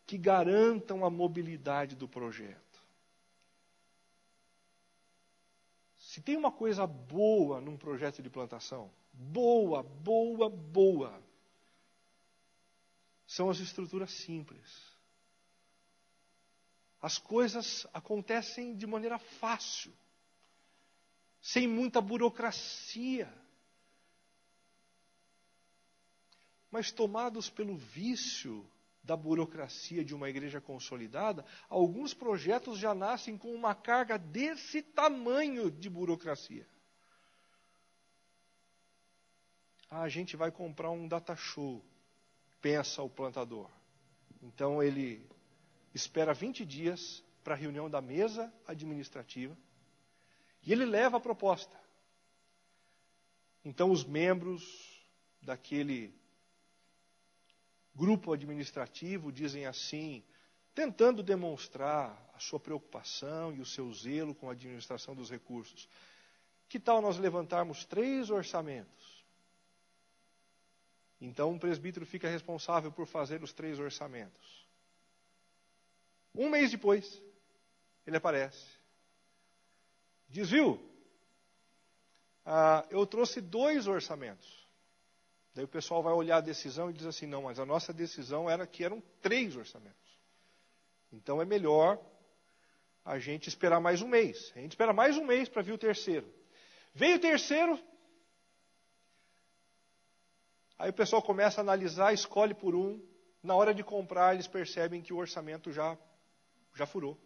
que garantam a mobilidade do projeto. Se tem uma coisa boa num projeto de plantação, boa, são as estruturas simples. As coisas acontecem de maneira fácil, sem muita burocracia. Mas tomados pelo vício da burocracia de uma igreja consolidada, alguns projetos já nascem com uma carga desse tamanho de burocracia. A gente vai comprar um data show, pensa o plantador. Então ele espera 20 dias para a reunião da mesa administrativa e ele leva a proposta. Então os membros daquele grupo administrativo dizem assim, tentando demonstrar a sua preocupação e o seu zelo com a administração dos recursos: que tal nós levantarmos 3 orçamentos? Então, um presbítero fica responsável por fazer os 3 orçamentos. Um mês depois, ele aparece. Diz: viu, eu trouxe 2 orçamentos. Daí o pessoal vai olhar a decisão e diz assim: não, mas a nossa decisão era que eram 3 orçamentos. Então é melhor a gente esperar mais um mês. A gente espera mais um mês para vir o terceiro. Veio o terceiro, aí o pessoal começa a analisar, escolhe por um. Na hora de comprar, eles percebem que o orçamento já furou.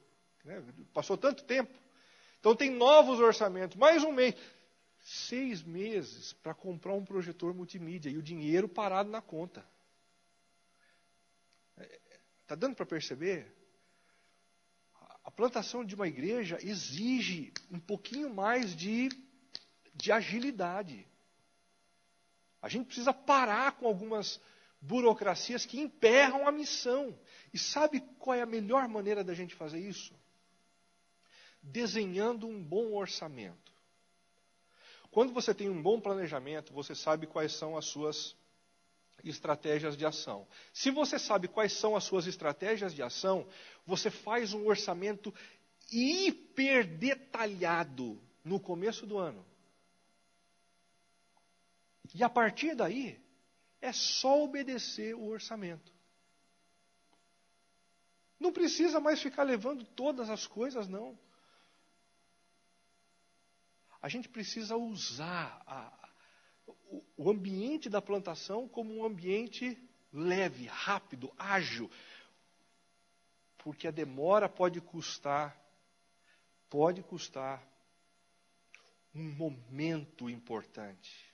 Né? Passou tanto tempo. Então tem novos orçamentos, mais um mês. 6 meses para comprar um projetor multimídia e o dinheiro parado na conta. Está dando para perceber? A plantação de uma igreja exige um pouquinho mais de agilidade. A gente precisa parar com algumas burocracias que emperram a missão. E sabe qual é a melhor maneira da gente fazer isso? Desenhando um bom orçamento. Quando você tem um bom planejamento, você sabe quais são as suas estratégias de ação. Se você sabe quais são as suas estratégias de ação, você faz um orçamento hiper detalhado no começo do ano. E a partir daí, é só obedecer o orçamento. Não precisa mais ficar levando todas as coisas, não. A gente precisa usar o ambiente da plantação como um ambiente leve, rápido, ágil. Porque a demora pode custar um momento importante.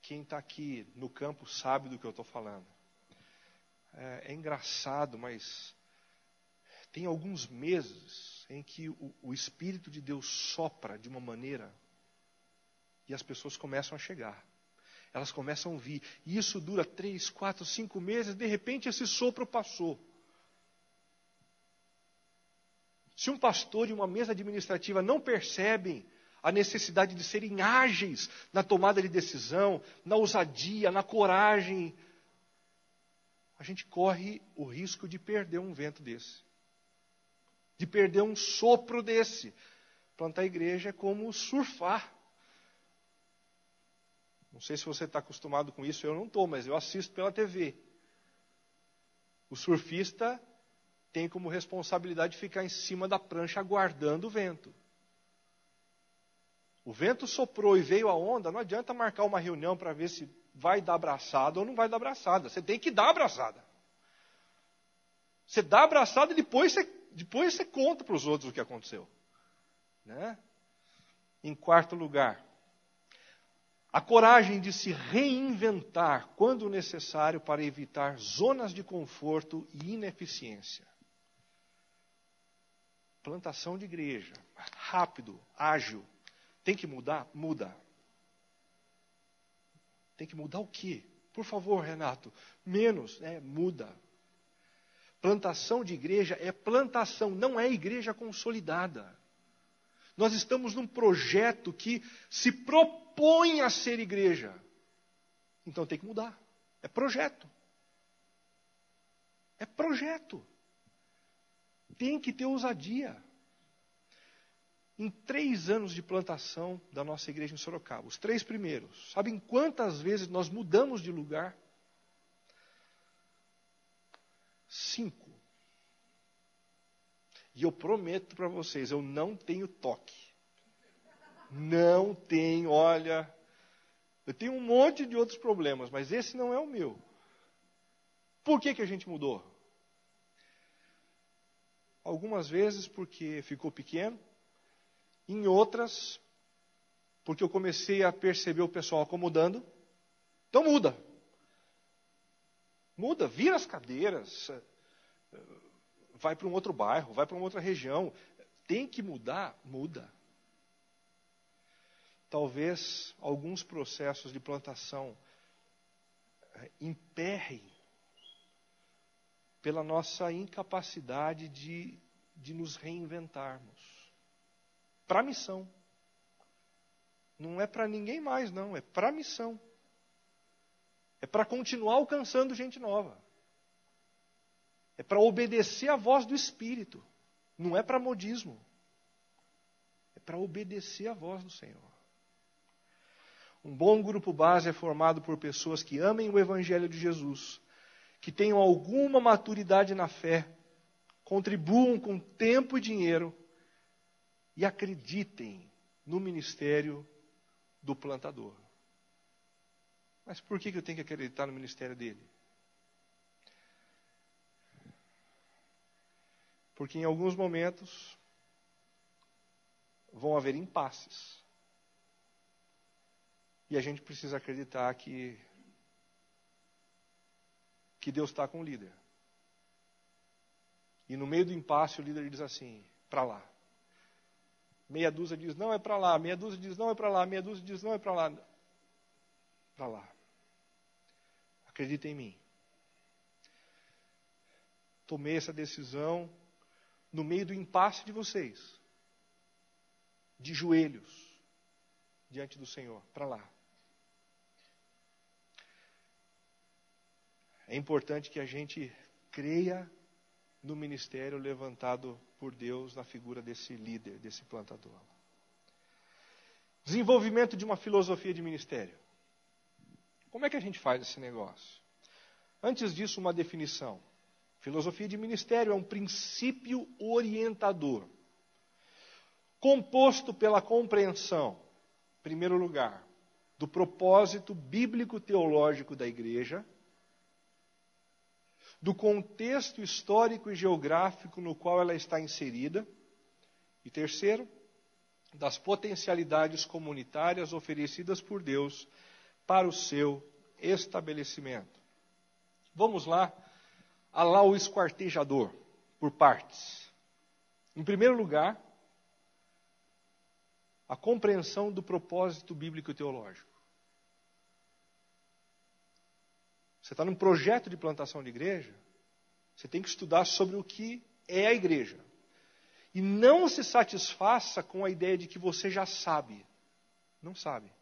Quem está aqui no campo sabe do que eu estou falando. É engraçado, mas tem alguns meses em que o Espírito de Deus sopra de uma maneira e as pessoas começam a chegar. Elas começam a vir. E isso dura 3, 4, 5 meses. De repente esse sopro passou. Se um pastor e uma mesa administrativa não percebem a necessidade de serem ágeis na tomada de decisão, na ousadia, na coragem, a gente corre o risco de perder um vento desse. de perder um sopro desse. Plantar igreja é como surfar. Não sei se você está acostumado com isso, eu não estou, mas eu assisto pela TV. O surfista tem como responsabilidade ficar em cima da prancha aguardando o vento. O vento soprou e veio a onda, não adianta marcar uma reunião para ver se vai dar abraçada ou não vai dar abraçada. Você tem que dar abraçada. Você dá abraçada e depois você conta para os outros o que aconteceu. Né? Em quarto lugar, a coragem de se reinventar quando necessário para evitar zonas de conforto e ineficiência. Plantação de igreja, rápido, ágil. Tem que mudar? Muda. Tem que mudar o quê? Por favor, Renato, menos, muda. Plantação de igreja é plantação, não é igreja consolidada. Nós estamos num projeto que se propõe a ser igreja. Então tem que mudar. É projeto. É projeto. Tem que ter ousadia. Em 3 anos de plantação da nossa igreja em Sorocaba, os 3 primeiros, sabem quantas vezes nós mudamos de lugar? 5. E eu prometo para vocês, eu não tenho toque. Não tenho, olha, eu tenho um monte de outros problemas, mas esse não é o meu. Por que a gente mudou? Algumas vezes porque ficou pequeno, em outras, porque eu comecei a perceber o pessoal acomodando. Então muda. Muda, vira as cadeiras, vai para um outro bairro, vai para uma outra região. Tem que mudar, muda. Talvez alguns processos de plantação emperrem pela nossa incapacidade de nos reinventarmos. Para a missão. Não é para ninguém mais, não. É para a missão. É para continuar alcançando gente nova. É para obedecer a voz do Espírito. Não é para modismo. É para obedecer a voz do Senhor. Um bom grupo base é formado por pessoas que amem o Evangelho de Jesus, que tenham alguma maturidade na fé, contribuam com tempo e dinheiro, e acreditem no ministério do plantador. Mas por que eu tenho que acreditar no ministério dele? Porque em alguns momentos vão haver impasses. E a gente precisa acreditar que Deus está com o líder. E no meio do impasse o líder diz assim, para lá. Meia dúzia diz, não é para lá. Meia dúzia diz, não é para lá. Meia dúzia diz, não é para lá. Para lá. Acredita em mim. Tomei essa decisão no meio do impasse de vocês. De joelhos. Diante do Senhor. Para lá. É importante que a gente creia no ministério levantado por Deus na figura desse líder, desse plantador. Desenvolvimento de uma filosofia de ministério. Como é que a gente faz esse negócio? Antes disso, uma definição. Filosofia de ministério é um princípio orientador, composto pela compreensão, em primeiro lugar, do propósito bíblico-teológico da igreja, do contexto histórico e geográfico no qual ela está inserida. E terceiro, das potencialidades comunitárias oferecidas por Deus para o seu estabelecimento. Vamos lá o esquartejador, por partes. Em primeiro lugar, a compreensão do propósito bíblico e teológico. Você está num projeto de plantação de igreja, você tem que estudar sobre o que é a igreja. E não se satisfaça com a ideia de que você já sabe. Não sabe.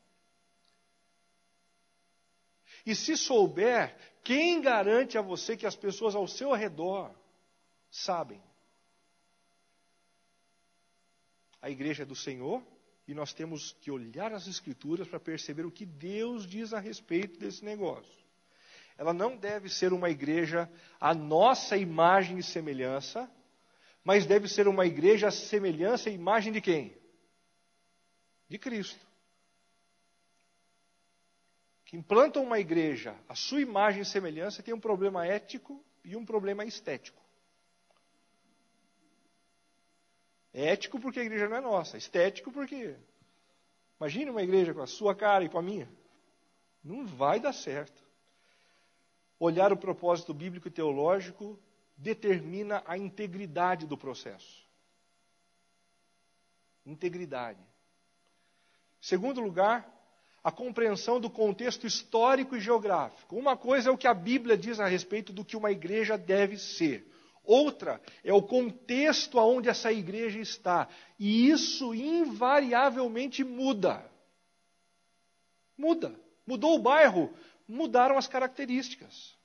E se souber, quem garante a você que as pessoas ao seu redor sabem? A igreja é do Senhor e nós temos que olhar as Escrituras para perceber o que Deus diz a respeito desse negócio. Ela não deve ser uma igreja à nossa imagem e semelhança, mas deve ser uma igreja à semelhança e imagem de quem? De Cristo. Quem planta uma igreja à sua imagem e semelhança tem um problema ético e um problema estético. É ético porque a igreja não é nossa. Estético porque... Imagine uma igreja com a sua cara e com a minha. Não vai dar certo. Olhar o propósito bíblico e teológico determina a integridade do processo. Integridade. Segundo lugar, a compreensão do contexto histórico e geográfico. Uma coisa é o que a Bíblia diz a respeito do que uma igreja deve ser. Outra é o contexto onde essa igreja está. E isso invariavelmente muda. Muda. Mudou o bairro, mudaram as características.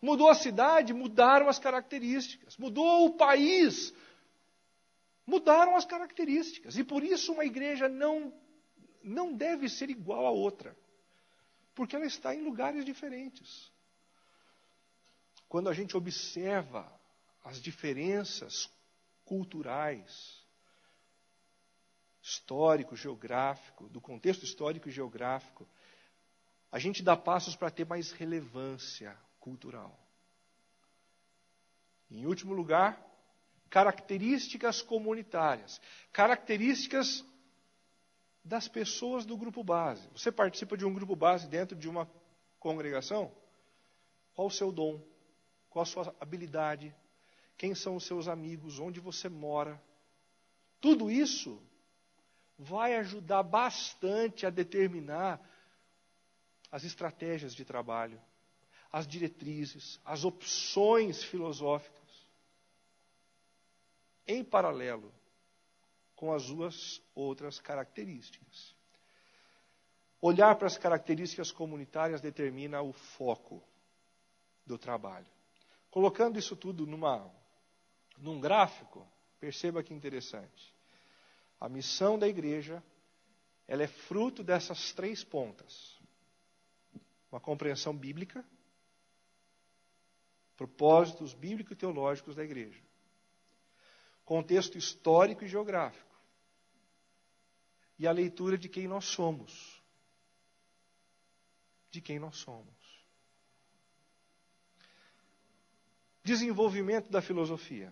Mudou a cidade, mudaram as características. Mudou o país, mudaram as características. E por isso uma igreja não deve ser igual a outra. Porque ela está em lugares diferentes. Quando a gente observa as diferenças culturais, histórico, geográfico, do contexto histórico e geográfico, a gente dá passos para ter mais relevância cultural. Em último lugar, características comunitárias, características das pessoas do grupo base. Você participa de um grupo base dentro de uma congregação? Qual o seu dom? Qual a sua habilidade? Quem são os seus amigos? Onde você mora? Tudo isso vai ajudar bastante a determinar as estratégias de trabalho, as diretrizes, as opções filosóficas, em paralelo com as duas outras características. Olhar para as características comunitárias determina o foco do trabalho. Colocando isso tudo num gráfico, perceba que interessante. A missão da igreja, ela é fruto dessas três pontas. Uma compreensão bíblica, propósitos bíblicos e teológicos da igreja. Contexto histórico e geográfico. E a leitura de quem nós somos. De quem nós somos. Desenvolvimento da filosofia.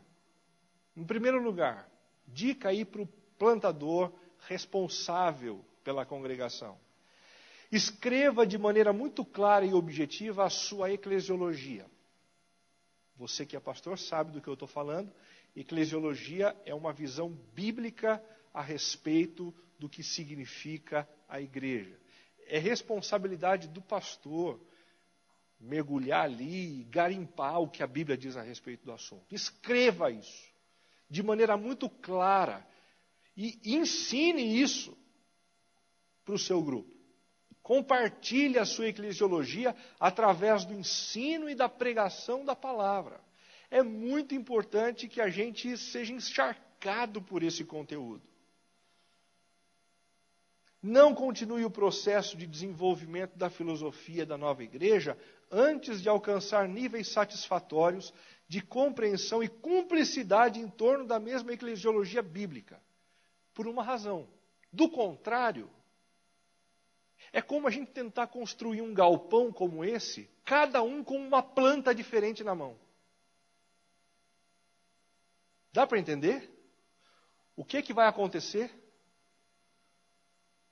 Em primeiro lugar, dica aí para o plantador responsável pela congregação. Escreva de maneira muito clara e objetiva a sua eclesiologia. Você que é pastor sabe do que eu estou falando. Eclesiologia é uma visão bíblica a respeito do que significa a igreja. É responsabilidade do pastor mergulhar ali e garimpar o que a Bíblia diz a respeito do assunto. Escreva isso de maneira muito clara e ensine isso para o seu grupo. Compartilhe a sua eclesiologia através do ensino e da pregação da palavra. É muito importante que a gente seja encharcado por esse conteúdo. Não continue o processo de desenvolvimento da filosofia da nova igreja antes de alcançar níveis satisfatórios de compreensão e cumplicidade em torno da mesma eclesiologia bíblica. Por uma razão. Do contrário, é como a gente tentar construir um galpão como esse, cada um com uma planta diferente na mão. Dá para entender? O que vai acontecer?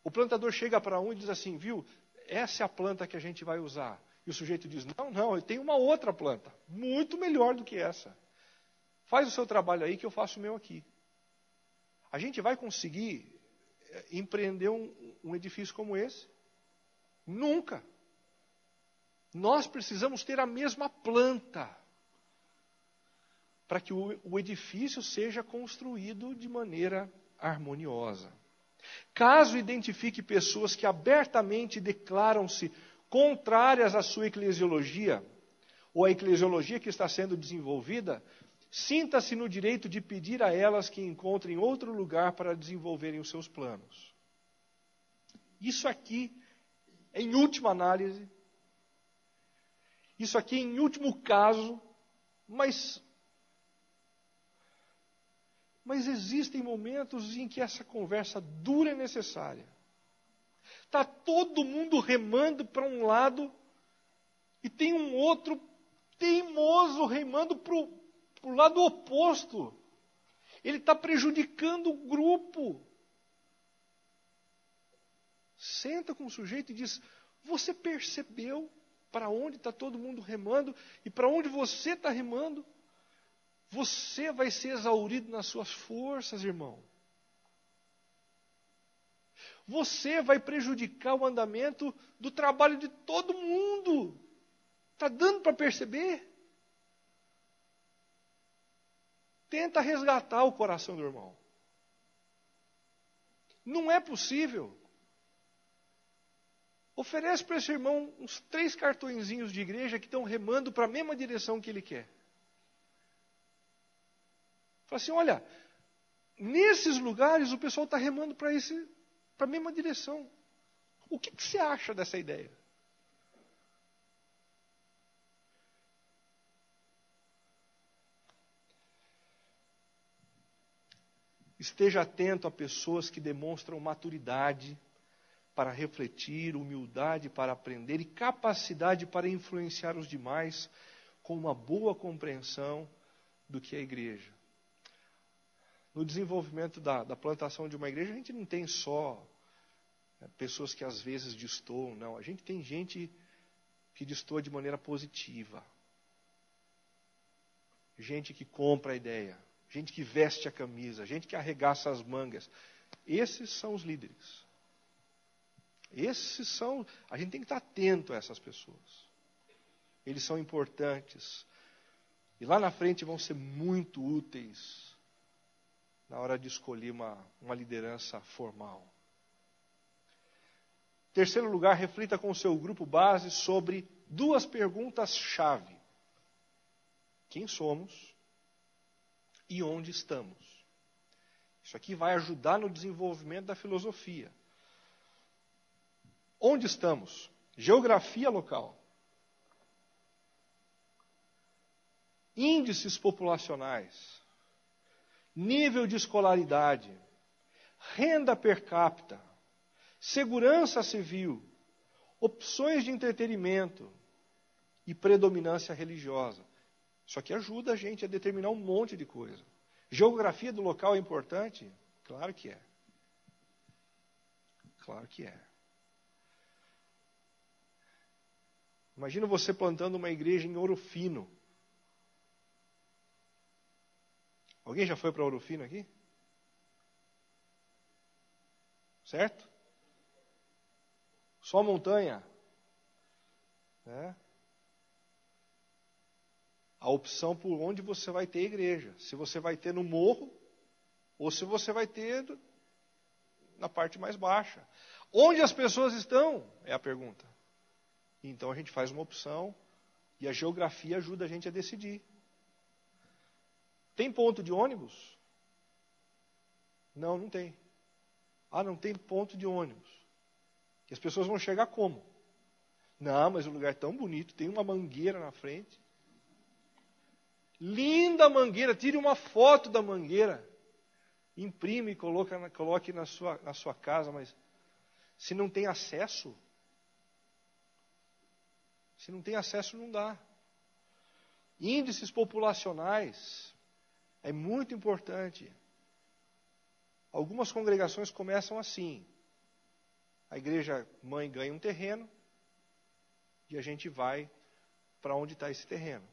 O plantador chega para um e diz assim, viu, essa é a planta que a gente vai usar. E o sujeito diz, não, eu tenho uma outra planta, muito melhor do que essa. Faz o seu trabalho aí que eu faço o meu aqui. A gente vai conseguir empreender um edifício como esse? Nunca. Nós precisamos ter a mesma planta para que o edifício seja construído de maneira harmoniosa. Caso identifique pessoas que abertamente declaram-se contrárias à sua eclesiologia, ou à eclesiologia que está sendo desenvolvida, sinta-se no direito de pedir a elas que encontrem outro lugar para desenvolverem os seus planos. Isso aqui, em última análise, isso aqui em último caso, mas existem momentos em que essa conversa dura é necessária. Está todo mundo remando para um lado e tem um outro teimoso remando para o lado oposto. Ele está prejudicando o grupo. Senta com o sujeito e diz: você percebeu para onde está todo mundo remando e para onde você está remando? Você vai ser exaurido nas suas forças, irmão. Você vai prejudicar o andamento do trabalho de todo mundo. Está dando para perceber? Tenta resgatar o coração do irmão. Não é possível. Oferece para esse irmão uns 3 cartõezinhos de igreja que estão remando para a mesma direção que ele quer. Fala assim, olha, nesses lugares o pessoal está remando para a mesma direção. O que você acha dessa ideia? Esteja atento a pessoas que demonstram maturidade para refletir, humildade para aprender e capacidade para influenciar os demais com uma boa compreensão do que é a igreja. No desenvolvimento da plantação de uma igreja, a gente não tem só pessoas que às vezes destoam, não. A gente tem gente que destoa de maneira positiva. Gente que compra a ideia. Gente que veste a camisa. Gente que arregaça as mangas. Esses são os líderes. A gente tem que estar atento a essas pessoas. Eles são importantes. E lá na frente vão ser muito úteis na hora de escolher uma liderança formal. Em terceiro lugar, reflita com o seu grupo base sobre 2 perguntas-chave. Quem somos e onde estamos? Isso aqui vai ajudar no desenvolvimento da filosofia. Onde estamos? Geografia local. Índices populacionais. Nível de escolaridade, renda per capita, segurança civil, opções de entretenimento e predominância religiosa. Isso aqui ajuda a gente a determinar um monte de coisa. Geografia do local é importante? Claro que é. Claro que é. Imagina você plantando uma igreja em Ouro Fino. Alguém já foi para Ouro Fino aqui? Certo? Só montanha. Né? A opção por onde você vai ter igreja. Se você vai ter no morro, ou se você vai ter na parte mais baixa. Onde as pessoas estão? É a pergunta. Então a gente faz uma opção e a geografia ajuda a gente a decidir. Tem ponto de ônibus? Não, não tem. Ah, não tem ponto de ônibus. E as pessoas vão chegar como? Não, mas o lugar é tão bonito, tem uma mangueira na frente. Linda a mangueira, tire uma foto da mangueira. Imprime e coloque na sua casa, mas se não tem acesso, não dá. Índices populacionais. É muito importante. Algumas congregações começam assim. A igreja mãe ganha um terreno e a gente vai para onde está esse terreno.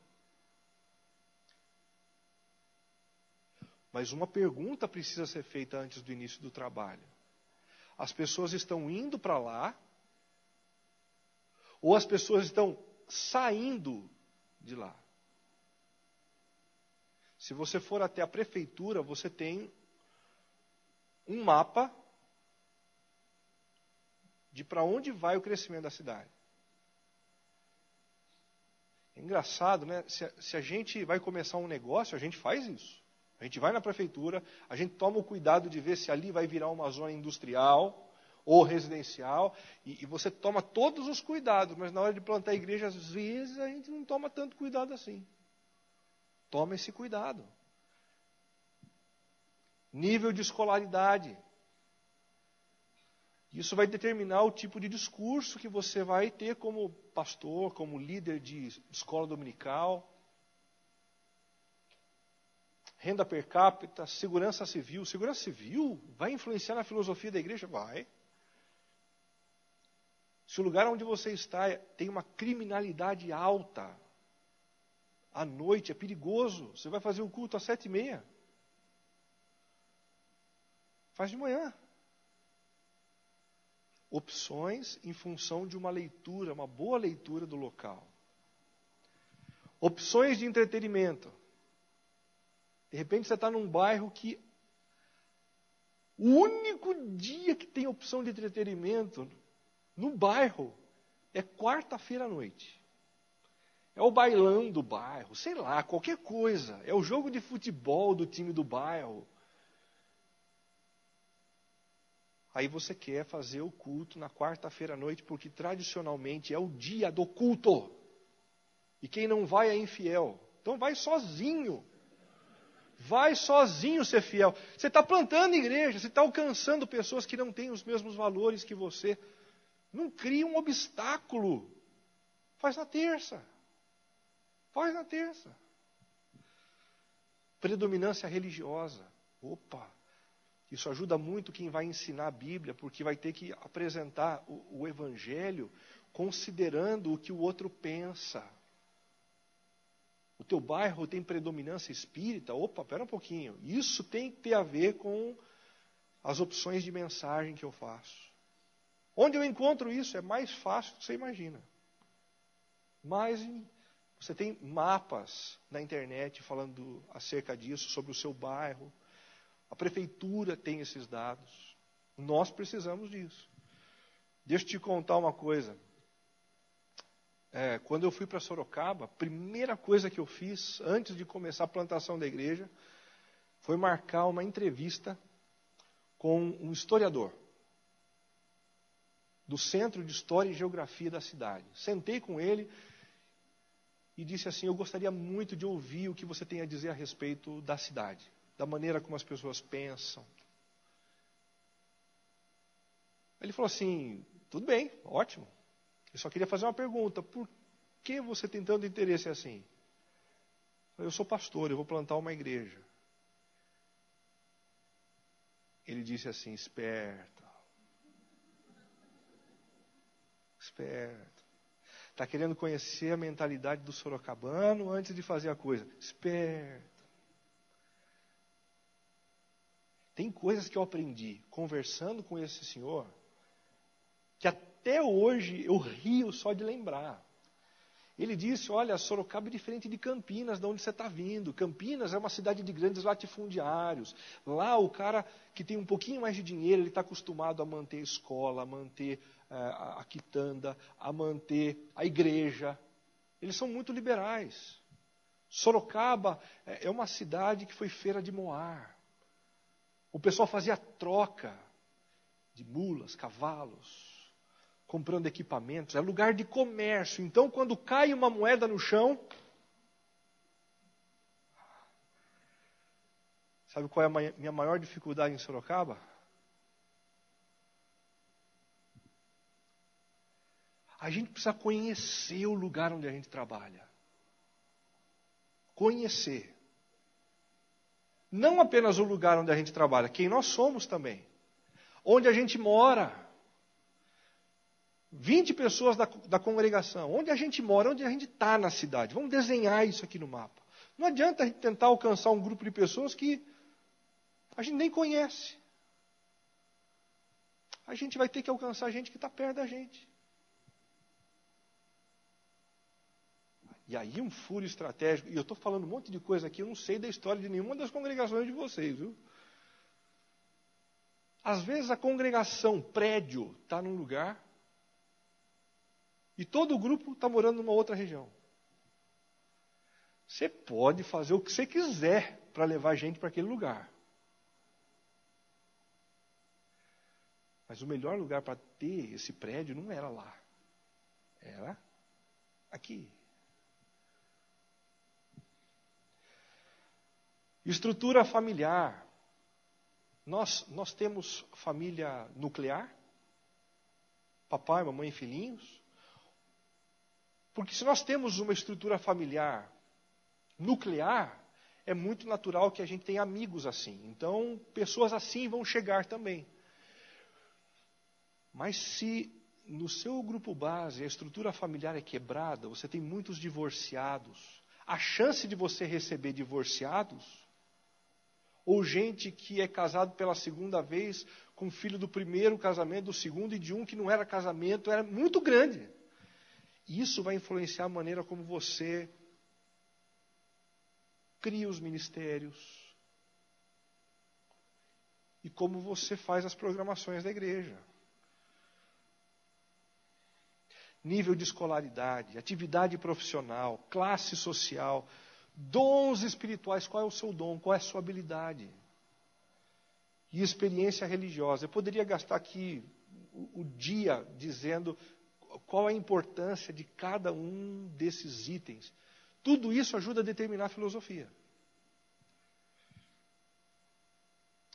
Mas uma pergunta precisa ser feita antes do início do trabalho. As pessoas estão indo para lá ou as pessoas estão saindo de lá? Se você for até a prefeitura, você tem um mapa de para onde vai o crescimento da cidade. É engraçado, né? Se a gente vai começar um negócio, a gente faz isso. A gente vai na prefeitura, a gente toma o cuidado de ver se ali vai virar uma zona industrial ou residencial, e você toma todos os cuidados, mas na hora de plantar a igreja, às vezes a gente não toma tanto cuidado assim. Toma esse cuidado. Nível de escolaridade. Isso vai determinar o tipo de discurso que você vai ter como pastor, como líder de escola dominical. Renda per capita, segurança civil. Segurança civil vai influenciar na filosofia da igreja? Vai. Se o lugar onde você está tem uma criminalidade alta, à noite é perigoso. Você vai fazer o culto às 7h30. Faz de manhã. Opções em função de uma leitura, uma boa leitura do local. Opções de entretenimento. De repente você está num bairro que o único dia que tem opção de entretenimento no bairro é quarta-feira à noite. É o bailão do bairro, sei lá, qualquer coisa. É o jogo de futebol do time do bairro. Aí você quer fazer o culto na quarta-feira à noite, porque tradicionalmente é o dia do culto. E quem não vai é infiel. Então vai sozinho. Vai sozinho ser fiel. Você está plantando igreja, você está alcançando pessoas que não têm os mesmos valores que você. Não cria um obstáculo. Faz na terça. Faz na terça. Predominância religiosa. Opa! Isso ajuda muito quem vai ensinar a Bíblia, porque vai ter que apresentar o Evangelho considerando o que o outro pensa. O teu bairro tem predominância espírita? Opa, espera um pouquinho. Isso tem que ter a ver com as opções de mensagem que eu faço. Onde eu encontro isso é mais fácil do que você imagina. Mas você tem mapas na internet falando acerca disso, sobre o seu bairro. A prefeitura tem esses dados. Nós precisamos disso. Deixa eu te contar uma coisa. Quando eu fui para Sorocaba, a primeira coisa que eu fiz, antes de começar a plantação da igreja, foi marcar uma entrevista com um historiador do Centro de História e Geografia da cidade. Sentei com ele e disse assim: eu gostaria muito de ouvir o que você tem a dizer a respeito da cidade, da maneira como as pessoas pensam. Ele falou assim: tudo bem, ótimo. Eu só queria fazer uma pergunta: por que você tem tanto interesse assim? Eu sou pastor, eu vou plantar uma igreja. Ele disse assim: esperto. Esperto. Está querendo conhecer a mentalidade do sorocabano antes de fazer a coisa. Esperto. Tem coisas que eu aprendi conversando com esse senhor, que até hoje eu rio só de lembrar. Ele disse: olha, Sorocaba é diferente de Campinas, de onde você está vindo. Campinas é uma cidade de grandes latifundiários. Lá o cara que tem um pouquinho mais de dinheiro, ele está acostumado a manter a escola, a manter a quitanda, a manter a igreja. Eles são muito liberais. Sorocaba é uma cidade que foi feira de moar. O pessoal fazia troca de mulas, cavalos, comprando equipamentos. É lugar de comércio. Então, quando cai uma moeda no chão, sabe qual é a minha maior dificuldade em Sorocaba? A gente precisa conhecer o lugar onde a gente trabalha. Conhecer. Não apenas o lugar onde a gente trabalha, quem nós somos também. Onde a gente mora. 20 pessoas da congregação. Onde a gente mora, onde a gente está na cidade. Vamos desenhar isso aqui no mapa. Não adianta a gente tentar alcançar um grupo de pessoas que a gente nem conhece. A gente vai ter que alcançar gente que está perto da gente. E aí um furo estratégico. E eu estou falando um monte de coisa aqui, eu não sei da história de nenhuma das congregações de vocês, viu? Às vezes a congregação, prédio, está num lugar e todo o grupo está morando numa outra região. Você pode fazer o que você quiser para levar gente para aquele lugar. Mas o melhor lugar para ter esse prédio não era lá. Era aqui. Estrutura familiar. Nós temos família nuclear? Papai, mamãe e filhinhos? Porque se nós temos uma estrutura familiar nuclear, é muito natural que a gente tenha amigos assim. Então, pessoas assim vão chegar também. Mas se no seu grupo base a estrutura familiar é quebrada, você tem muitos divorciados, a chance de você receber divorciados, ou gente que é casado pela segunda vez com filho do primeiro casamento, do segundo e de um que não era casamento, era muito grande. Isso vai influenciar a maneira como você cria os ministérios e como você faz as programações da igreja. Nível de escolaridade, atividade profissional, classe social, dons espirituais, qual é o seu dom, qual é a sua habilidade? E experiência religiosa. Eu poderia gastar aqui o dia dizendo qual é a importância de cada um desses itens. Tudo isso ajuda a determinar a filosofia.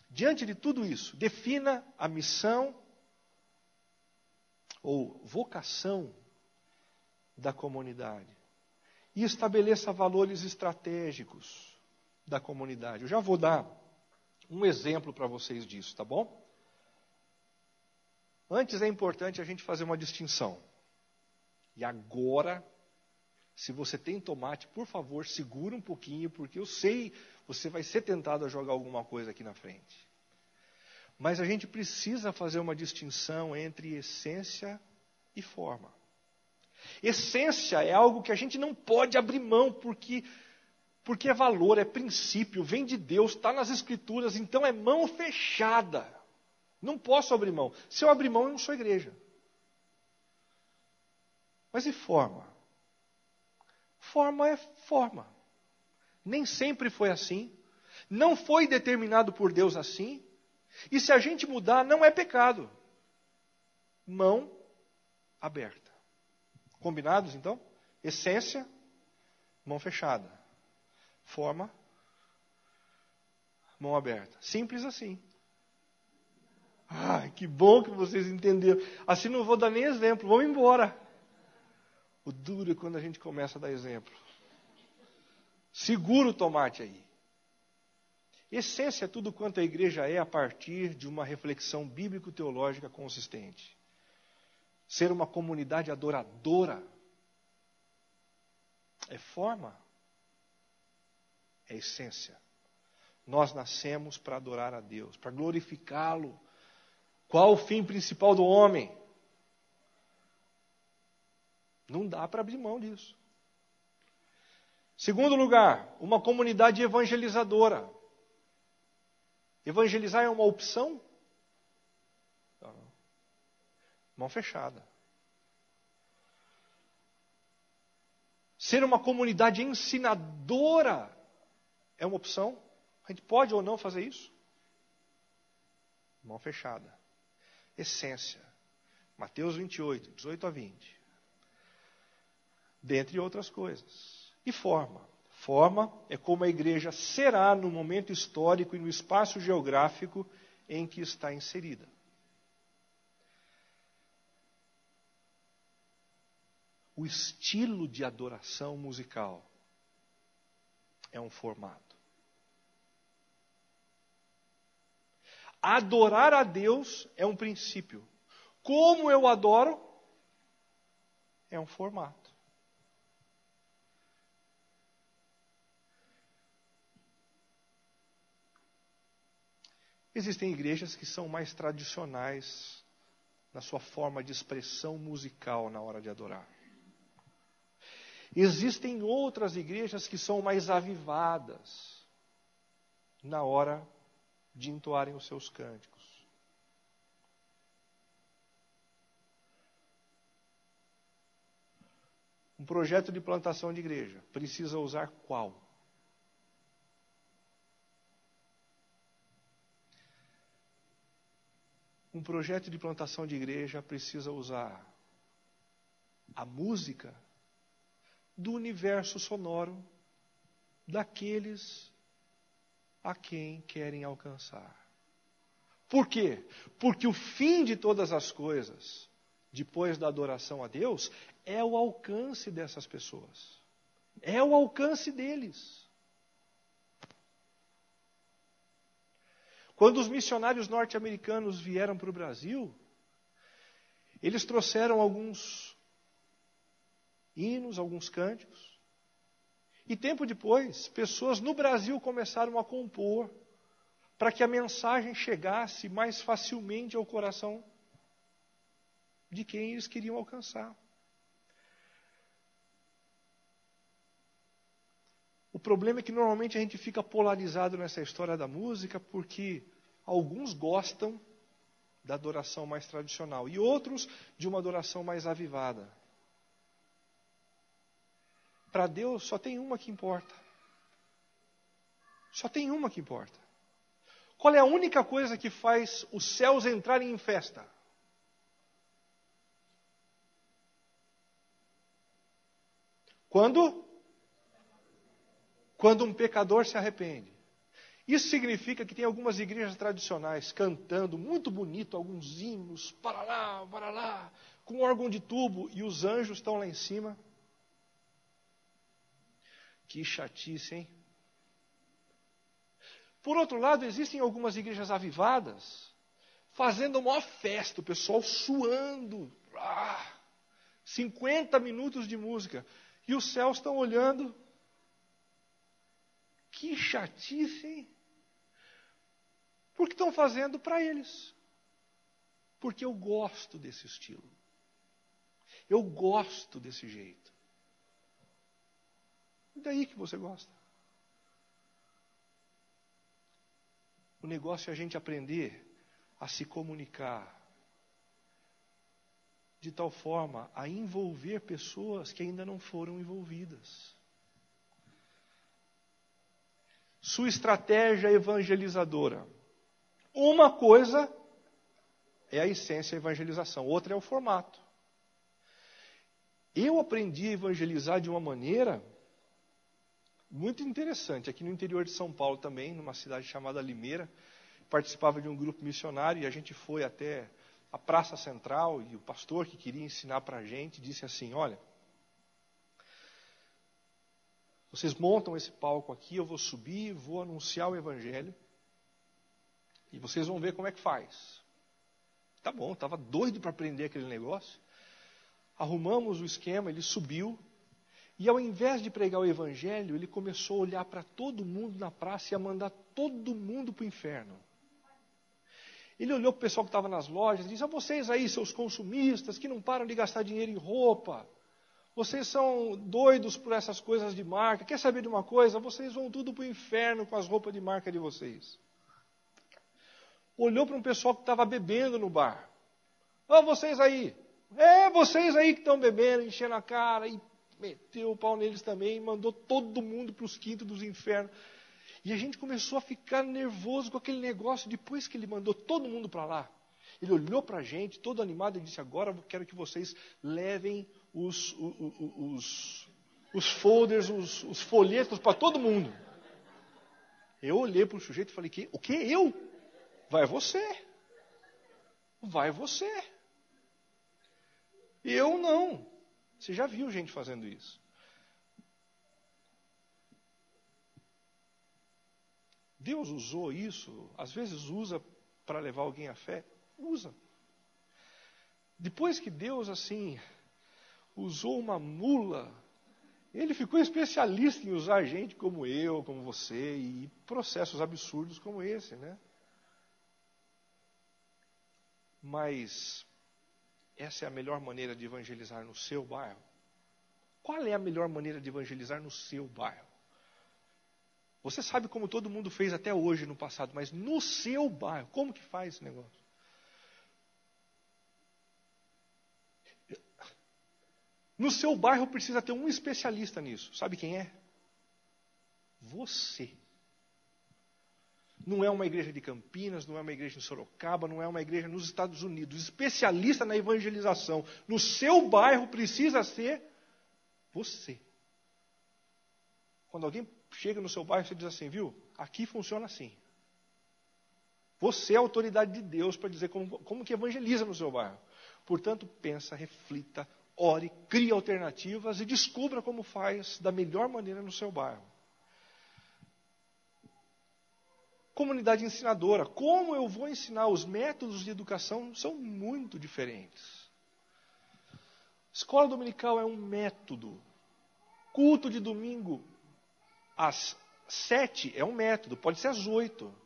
Diante de tudo isso, defina a missão ou vocação da comunidade. E estabeleça valores estratégicos da comunidade. Eu já vou dar um exemplo para vocês disso, tá bom? Antes é importante a gente fazer uma distinção. E agora, se você tem tomate, por favor, segura um pouquinho, porque eu sei, você vai ser tentado a jogar alguma coisa aqui na frente. Mas a gente precisa fazer uma distinção entre essência e forma. Essência é algo que a gente não pode abrir mão, porque é valor, é princípio, vem de Deus, está nas Escrituras, então é mão fechada. Não posso abrir mão. Se eu abrir mão, eu não sou igreja. Mas e forma? Forma é forma. Nem sempre foi assim. Não foi determinado por Deus assim. E se a gente mudar, não é pecado. Mão aberta. Combinados, então? Essência, mão fechada. Forma, mão aberta. Simples assim. Ai, que bom que vocês entenderam. Assim não vou dar nem exemplo. Vamos embora. O duro é quando a gente começa a dar exemplo. Segura o tomate aí. Essência é tudo quanto a igreja é a partir de uma reflexão bíblico-teológica consistente. Ser uma comunidade adoradora é forma, é essência. Nós nascemos para adorar a Deus, para glorificá-lo. Qual o fim principal do homem? Não dá para abrir mão disso. Segundo lugar, uma comunidade evangelizadora. Evangelizar é uma opção? Não. Mão fechada. Ser uma comunidade ensinadora é uma opção? A gente pode ou não fazer isso? Mão fechada. Essência. Mateus 28, 18 a 20. Dentre outras coisas. E forma. Forma é como a igreja será no momento histórico e no espaço geográfico em que está inserida. O estilo de adoração musical é um formato. Adorar a Deus é um princípio. Como eu adoro é um formato. Existem igrejas que são mais tradicionais na sua forma de expressão musical na hora de adorar. Existem outras igrejas que são mais avivadas na hora de entoarem os seus cânticos. Um projeto de plantação de igreja precisa usar qual? Um projeto de plantação de igreja precisa usar a música do universo sonoro daqueles a quem querem alcançar. Por quê? Porque o fim de todas as coisas, depois da adoração a Deus, é o alcance dessas pessoas. É o alcance deles. Quando os missionários norte-americanos vieram para o Brasil, eles trouxeram alguns hinos, alguns cânticos. E tempo depois, pessoas no Brasil começaram a compor para que a mensagem chegasse mais facilmente ao coração de quem eles queriam alcançar. O problema é que normalmente a gente fica polarizado nessa história da música porque alguns gostam da adoração mais tradicional e outros de uma adoração mais avivada. Para Deus só tem uma que importa. Só tem uma que importa. Qual é a única coisa que faz os céus entrarem em festa? Quando um pecador se arrepende. Isso significa que tem algumas igrejas tradicionais cantando muito bonito, alguns hinos, para lá, com órgão de tubo, e os anjos estão lá em cima. Que chatice, hein? Por outro lado, existem algumas igrejas avivadas, fazendo uma festa, o pessoal suando. 50 minutos de música. E os céus estão olhando. Que chatice, hein? Porque estão fazendo para eles. Porque eu gosto desse estilo. Eu gosto desse jeito. E daí que você gosta? O negócio é a gente aprender a se comunicar de tal forma a envolver pessoas que ainda não foram envolvidas. Sua estratégia evangelizadora. Uma coisa é a essência da evangelização, outra é o formato. Eu aprendi a evangelizar de uma maneira muito interessante. Aqui no interior de São Paulo também, numa cidade chamada Limeira, participava de um grupo missionário e a gente foi até a Praça Central e o pastor que queria ensinar para a gente disse assim, olha, vocês montam esse palco aqui, eu vou subir, vou anunciar o evangelho e vocês vão ver como é que faz. Tá bom, estava doido para aprender aquele negócio. Arrumamos o esquema, ele subiu e ao invés de pregar o evangelho, ele começou a olhar para todo mundo na praça e a mandar todo mundo para o inferno. Ele olhou para o pessoal que estava nas lojas e disse, vocês aí, seus consumistas, que não param de gastar dinheiro em roupa, vocês são doidos por essas coisas de marca, quer saber de uma coisa? Vocês vão tudo para o inferno com as roupas de marca de vocês. Olhou para um pessoal que estava bebendo no bar. Vocês aí. Vocês aí que estão bebendo, enchendo a cara. E meteu o pau neles também. Mandou todo mundo para os quintos dos infernos. E a gente começou a ficar nervoso com aquele negócio. Depois que ele mandou todo mundo para lá. Ele olhou para a gente, todo animado, e disse, agora eu quero que vocês levem os folders, os folhetos para todo mundo. Eu olhei para o sujeito e falei, o quê? Eu? Vai você. Vai você. Eu não. Você já viu gente fazendo isso. Deus usou isso, às vezes usa para levar alguém à fé. Usa. Depois que Deus, assim, usou uma mula, ele ficou especialista em usar gente como eu, como você, e processos absurdos como esse, né? Mas essa é a melhor maneira de evangelizar no seu bairro? Qual é a melhor maneira de evangelizar no seu bairro? Você sabe como todo mundo fez até hoje no passado, mas no seu bairro, como que faz esse negócio? No seu bairro precisa ter um especialista nisso. Sabe quem é? Você. Não é uma igreja de Campinas, não é uma igreja em Sorocaba, não é uma igreja nos Estados Unidos. Especialista na evangelização no seu bairro precisa ser você. Quando alguém chega no seu bairro, você diz assim, viu? Aqui funciona assim. Você é a autoridade de Deus para dizer como que evangeliza no seu bairro. Portanto, pensa, reflita, ore, crie alternativas e descubra como faz da melhor maneira no seu bairro. Comunidade ensinadora. Como eu vou ensinar? Os métodos de educação são muito diferentes. Escola dominical é um método. Culto de domingo às 7 é um método, pode ser às 8.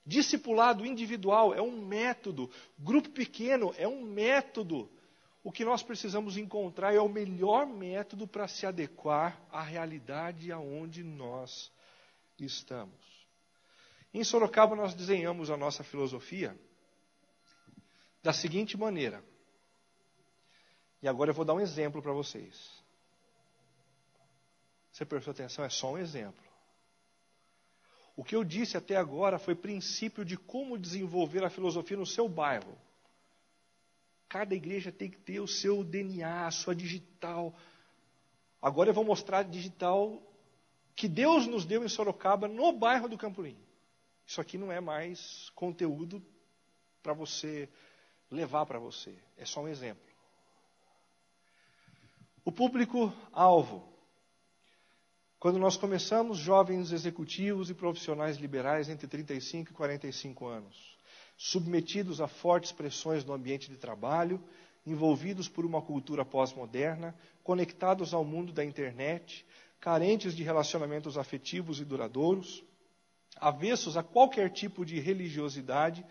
Discipulado individual é um método. Grupo pequeno é um método. O que nós precisamos encontrar é o melhor método para se adequar à realidade aonde nós estamos. Em Sorocaba nós desenhamos a nossa filosofia da seguinte maneira. E agora eu vou dar um exemplo para vocês. Você prestou atenção? É só um exemplo. O que eu disse até agora foi princípio de como desenvolver a filosofia no seu bairro. Cada igreja tem que ter o seu DNA, a sua digital. Agora eu vou mostrar a digital que Deus nos deu em Sorocaba, no bairro do Campolim. Isso aqui não é mais conteúdo para você levar para você. É só um exemplo. O público-alvo. Quando nós começamos, jovens executivos e profissionais liberais entre 35 e 45 anos, submetidos a fortes pressões no ambiente de trabalho, envolvidos por uma cultura pós-moderna, conectados ao mundo da internet, carentes de relacionamentos afetivos e duradouros, avessos a qualquer tipo de religiosidade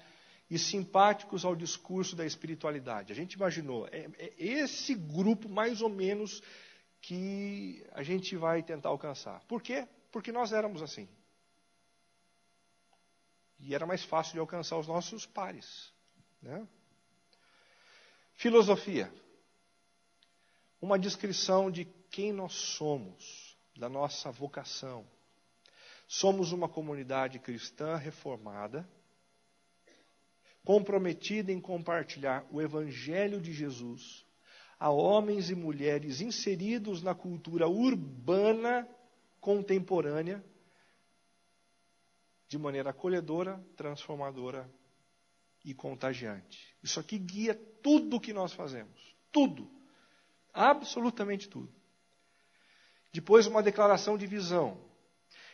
e simpáticos ao discurso da espiritualidade. A gente imaginou, é esse grupo mais ou menos que a gente vai tentar alcançar. Por quê? Porque nós éramos assim. E era mais fácil de alcançar os nossos pares. Né? Filosofia. Uma descrição de quem nós somos, da nossa vocação. Somos uma comunidade cristã reformada, comprometida em compartilhar o Evangelho de Jesus a homens e mulheres inseridos na cultura urbana contemporânea, de maneira acolhedora, transformadora e contagiante. Isso aqui guia tudo o que nós fazemos. Tudo. Absolutamente tudo. Depois, uma declaração de visão.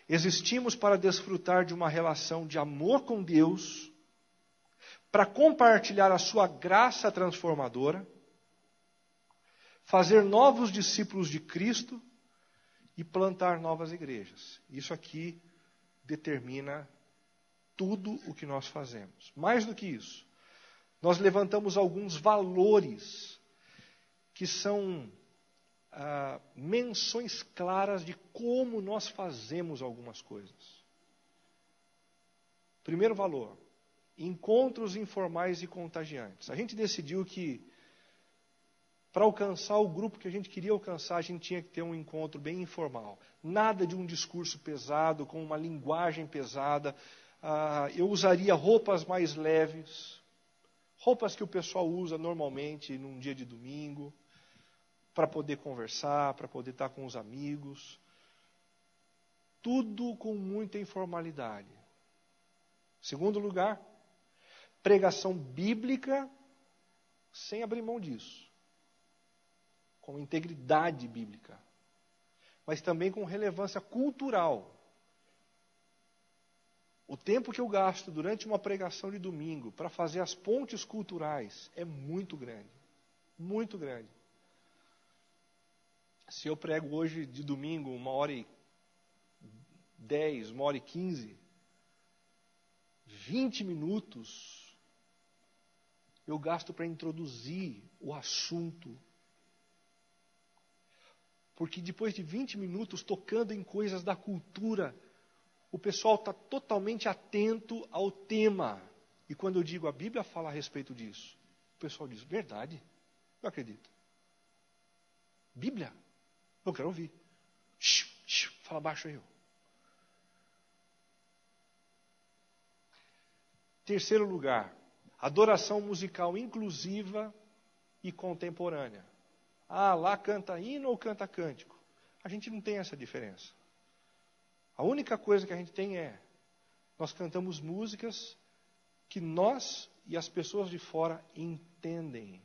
Existimos para desfrutar de uma relação de amor com Deus, para compartilhar a sua graça transformadora, fazer novos discípulos de Cristo e plantar novas igrejas. Isso aqui determina tudo o que nós fazemos. Mais do que isso, nós levantamos alguns valores que são menções claras de como nós fazemos algumas coisas. Primeiro valor, encontros informais e contagiantes. A gente decidiu que para alcançar o grupo que a gente queria alcançar, a gente tinha que ter um encontro bem informal. Nada de um discurso pesado, com uma linguagem pesada. Eu usaria roupas mais leves, roupas que o pessoal usa normalmente num dia de domingo, para poder conversar, para poder estar com os amigos. Tudo com muita informalidade. Segundo lugar, pregação bíblica, sem abrir mão disso. Com integridade bíblica, mas também com relevância cultural. O tempo que eu gasto durante uma pregação de domingo para fazer as pontes culturais é muito grande. Muito grande. Se eu prego hoje de domingo 1h10, 1h15, 20 minutos eu gasto para introduzir o assunto. Porque depois de 20 minutos tocando em coisas da cultura, o pessoal está totalmente atento ao tema. E quando eu digo a Bíblia fala a respeito disso, o pessoal diz, verdade, eu acredito. Bíblia? Eu quero ouvir. Fala baixo aí. Terceiro lugar, adoração musical inclusiva e contemporânea. Lá canta hino ou canta cântico? A gente não tem essa diferença. A única coisa que a gente tem nós cantamos músicas que nós e as pessoas de fora entendem.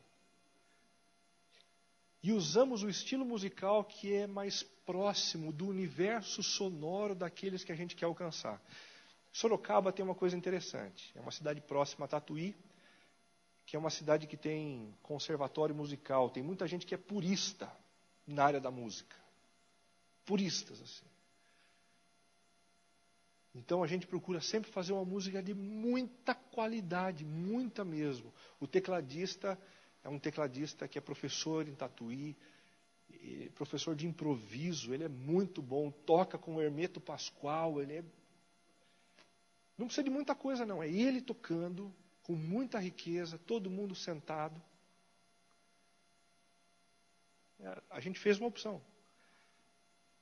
E usamos o estilo musical que é mais próximo do universo sonoro daqueles que a gente quer alcançar. Sorocaba tem uma coisa interessante. É uma cidade próxima a Tatuí, que é uma cidade que tem conservatório musical. Tem muita gente que é purista na área da música. Puristas, assim. Então a gente procura sempre fazer uma música de muita qualidade, muita mesmo. O tecladista é um tecladista que é professor em Tatuí, professor de improviso, ele é muito bom, toca com o Hermeto Pascoal, não precisa de muita coisa não, é ele tocando com muita riqueza, todo mundo sentado. A gente fez uma opção.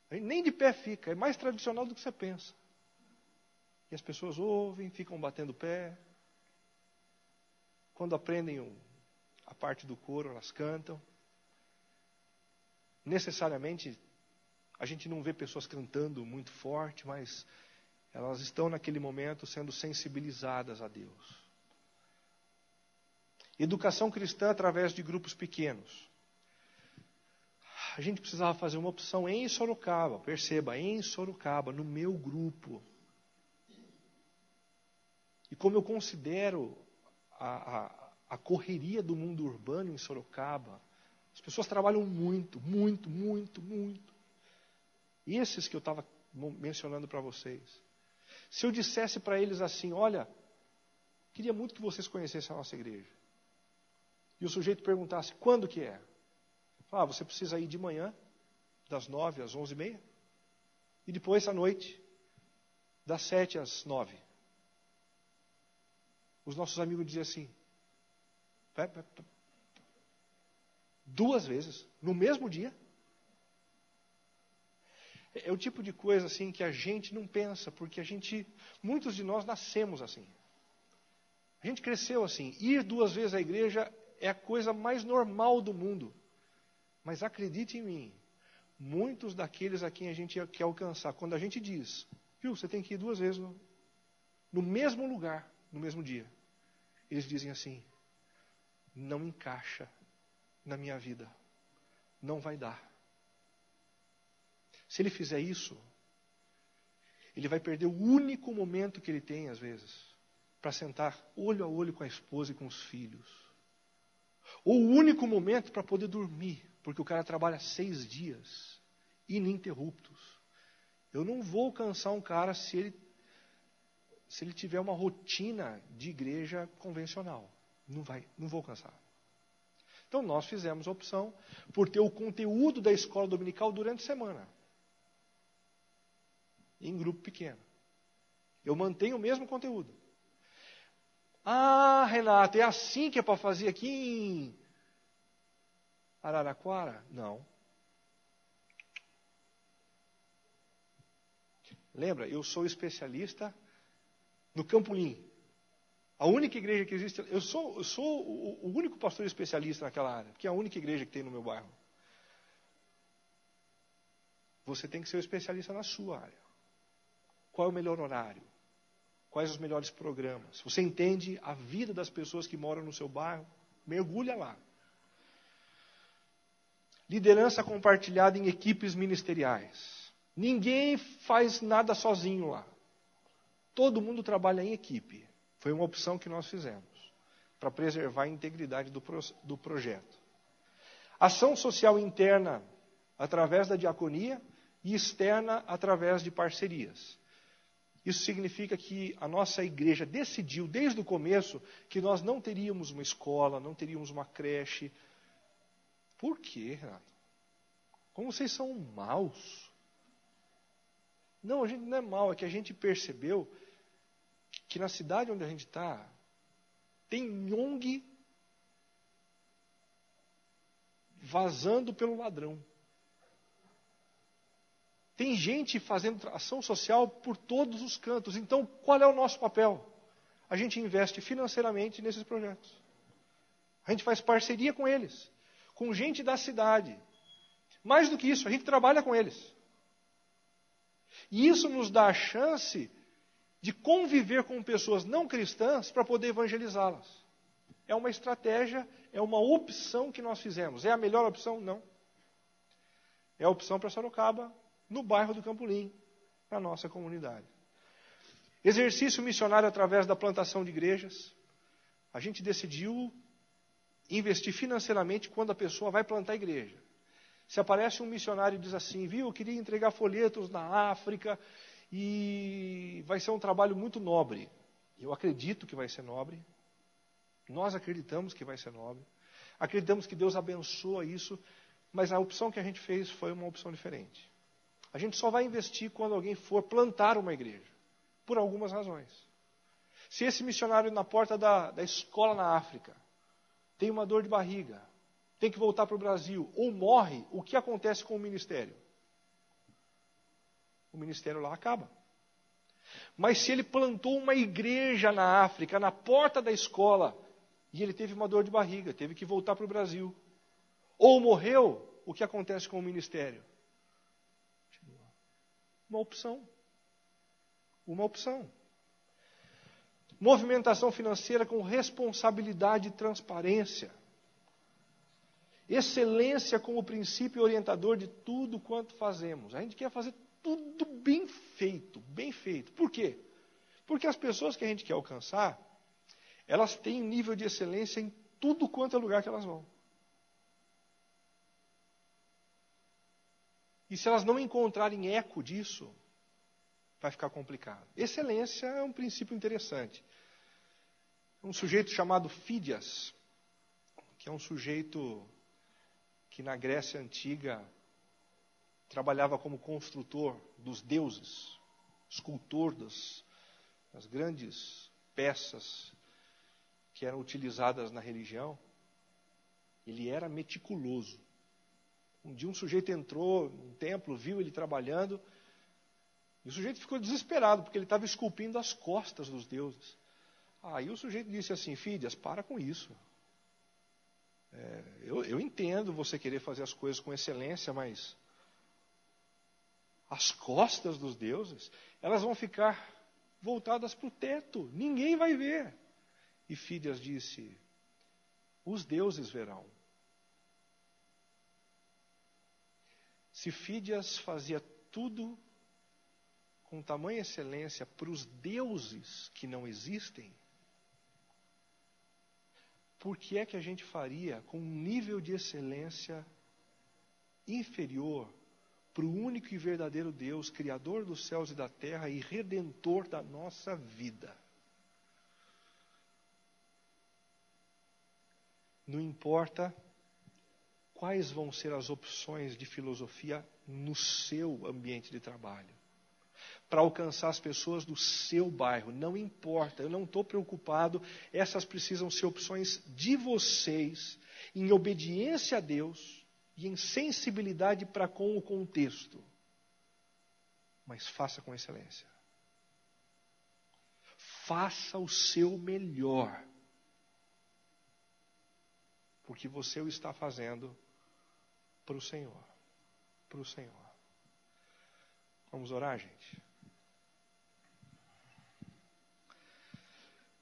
A gente nem de pé fica, é mais tradicional do que você pensa. E as pessoas ouvem, ficam batendo pé. Quando aprendem a parte do coro, elas cantam. Necessariamente, a gente não vê pessoas cantando muito forte, mas elas estão naquele momento sendo sensibilizadas a Deus. Educação cristã através de grupos pequenos. A gente precisava fazer uma opção em Sorocaba, perceba, em Sorocaba, no meu grupo. E como eu considero a correria do mundo urbano em Sorocaba, as pessoas trabalham muito, muito, muito, muito. E esses que eu estava mencionando para vocês. Se eu dissesse para eles assim, olha, queria muito que vocês conhecessem a nossa igreja. E o sujeito perguntasse, quando que é? Você precisa ir de manhã, das 9 às 11h30, e depois à noite, das 7 às 9. Os nossos amigos diziam assim, 2 vezes, no mesmo dia. É o tipo de coisa assim que a gente não pensa, porque muitos de nós nascemos assim. A gente cresceu assim. Ir 2 vezes à igreja é a coisa mais normal do mundo. Mas acredite em mim, muitos daqueles a quem a gente quer alcançar, quando a gente diz, você tem que ir 2 vezes no mesmo lugar, no mesmo dia. Eles dizem assim, não encaixa na minha vida, não vai dar. Se ele fizer isso, ele vai perder o único momento que ele tem, às vezes, para sentar olho a olho com a esposa e com os filhos. Ou o único momento para poder dormir, porque o cara trabalha 6 dias, ininterruptos. Eu não vou alcançar um cara se ele tiver uma rotina de igreja convencional. Não vou alcançar. Então nós fizemos a opção por ter o conteúdo da escola dominical durante a semana. Em grupo pequeno. Eu mantenho o mesmo conteúdo. Renato, é assim que é para fazer aqui em Araraquara? Não. Lembra, eu sou especialista no Campolim. A única igreja que existe... Eu sou o único pastor especialista naquela área, que é a única igreja que tem no meu bairro. Você tem que ser o especialista na sua área. Qual é o melhor horário? Quais os melhores programas? Você entende a vida das pessoas que moram no seu bairro? Mergulha lá. Liderança compartilhada em equipes ministeriais. Ninguém faz nada sozinho lá. Todo mundo trabalha em equipe. Foi uma opção que nós fizemos para preservar a integridade do projeto. Ação social interna através da diaconia e externa através de parcerias. Isso significa que a nossa igreja decidiu desde o começo que nós não teríamos uma escola, não teríamos uma creche. Por quê, Renato? Como vocês são maus? Não, a gente não é mau, é que a gente percebeu que na cidade onde a gente está, tem ONG vazando pelo ladrão. Tem gente fazendo ação social por todos os cantos. Então, qual é o nosso papel? A gente investe financeiramente nesses projetos. A gente faz parceria com eles, com gente da cidade. Mais do que isso, a gente trabalha com eles. E isso nos dá a chance de conviver com pessoas não cristãs para poder evangelizá-las. É uma estratégia, é uma opção que nós fizemos. É a melhor opção? Não. É a opção para Sorocaba, no bairro do Campolim, na nossa comunidade. Exercício missionário através da plantação de igrejas. A gente decidiu investir financeiramente quando a pessoa vai plantar a igreja. Se aparece um missionário e diz assim, viu, eu queria entregar folhetos na África e vai ser um trabalho muito nobre. Eu acredito que vai ser nobre. Nós acreditamos que vai ser nobre. Acreditamos que Deus abençoa isso, mas a opção que a gente fez foi uma opção diferente. A gente só vai investir quando alguém for plantar uma igreja, por algumas razões. Se esse missionário na porta da escola na África tem uma dor de barriga, tem que voltar para o Brasil, ou morre, o que acontece com o ministério? O ministério lá acaba. Mas se ele plantou uma igreja na África, na porta da escola, e ele teve uma dor de barriga, teve que voltar para o Brasil, ou morreu, o que acontece com o ministério? Uma opção. Uma opção. Movimentação financeira com responsabilidade e transparência. Excelência como princípio orientador de tudo quanto fazemos. A gente quer fazer tudo bem feito, bem feito. Por quê? Porque as pessoas que a gente quer alcançar, elas têm um nível de excelência em tudo quanto é lugar que elas vão. E se elas não encontrarem eco disso, vai ficar complicado. Excelência é um princípio interessante. Um sujeito chamado Fídias, que é um sujeito que na Grécia Antiga trabalhava como construtor dos deuses, escultor das grandes peças que eram utilizadas na religião. Ele era meticuloso. Um dia um sujeito entrou num templo, viu ele trabalhando, e o sujeito ficou desesperado, porque ele estava esculpindo as costas dos deuses. Aí o sujeito disse assim, Fídias, para com isso. Eu entendo você querer fazer as coisas com excelência, mas as costas dos deuses, elas vão ficar voltadas para o teto, ninguém vai ver. E Fídias disse, os deuses verão. Se Fídias fazia tudo com tamanha excelência para os deuses que não existem, por que é que a gente faria com um nível de excelência inferior para o único e verdadeiro Deus, Criador dos céus e da terra e Redentor da nossa vida? Não importa quais vão ser as opções de filosofia no seu ambiente de trabalho, para alcançar as pessoas do seu bairro, não importa, eu não estou preocupado, essas precisam ser opções de vocês, em obediência a Deus e em sensibilidade para com o contexto, mas faça com excelência. Faça o seu melhor, porque você o está fazendo para o Senhor, para o Senhor. Vamos orar, gente?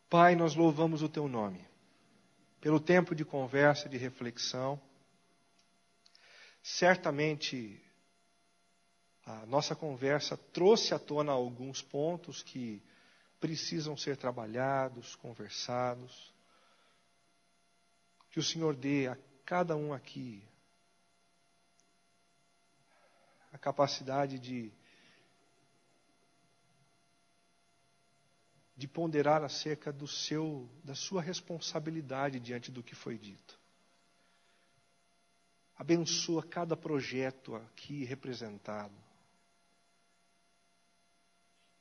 Pai, nós louvamos o Teu nome, pelo tempo de conversa, de reflexão. Certamente, a nossa conversa trouxe à tona alguns pontos que precisam ser trabalhados, conversados. Que o Senhor dê a cada um aqui a capacidade de ponderar acerca da sua responsabilidade diante do que foi dito. Abençoa cada projeto aqui representado.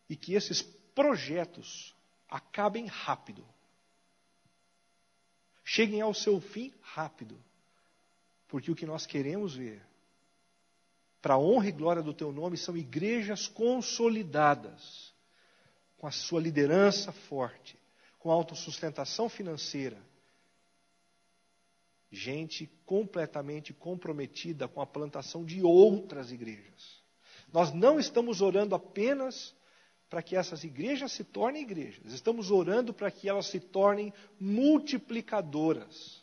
E que esses projetos acabem rápido. Cheguem ao seu fim rápido. Porque o que nós queremos ver para a honra e glória do teu nome, são igrejas consolidadas, com a sua liderança forte, com autossustentação financeira. Gente completamente comprometida com a plantação de outras igrejas. Nós não estamos orando apenas para que essas igrejas se tornem igrejas. Estamos orando para que elas se tornem multiplicadoras,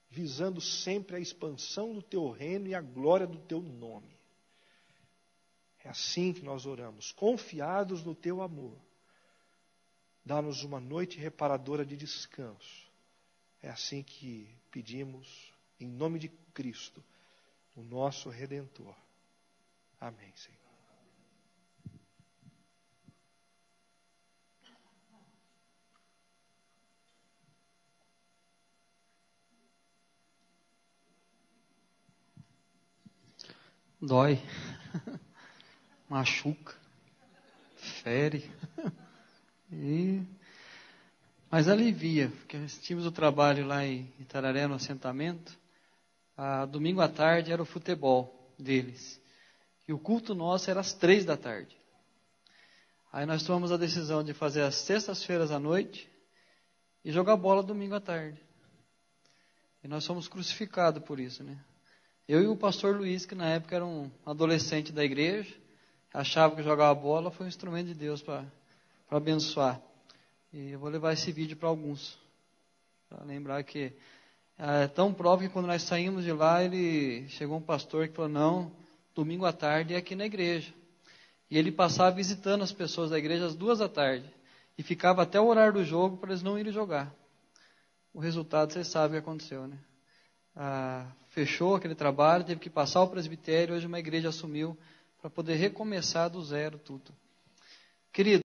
visando sempre a expansão do teu reino e a glória do teu nome. É assim que nós oramos, confiados no teu amor. Dá-nos uma noite reparadora de descanso. É assim que pedimos, em nome de Cristo, o nosso Redentor. Amém, Senhor. Dói, machuca, fere, mas alivia, porque tivemos o trabalho lá em Itararé, no assentamento. Domingo à tarde era o futebol deles, e o culto nosso era às 3 da tarde. Aí nós tomamos a decisão de fazer às sextas-feiras à noite e jogar bola domingo à tarde. E nós fomos crucificados por isso, né? Eu e o pastor Luiz, que na época era um adolescente da igreja, achava que jogava bola, foi um instrumento de Deus para abençoar. E eu vou levar esse vídeo para alguns, para lembrar que é tão prova que quando nós saímos de lá, chegou um pastor que falou, não, domingo à tarde é aqui na igreja. E ele passava visitando as pessoas da igreja às 2 da tarde, e ficava até o horário do jogo para eles não irem jogar. O resultado, vocês sabem o que aconteceu, né? Fechou aquele trabalho, teve que passar o presbitério, hoje uma igreja assumiu para poder recomeçar do zero tudo. Querido,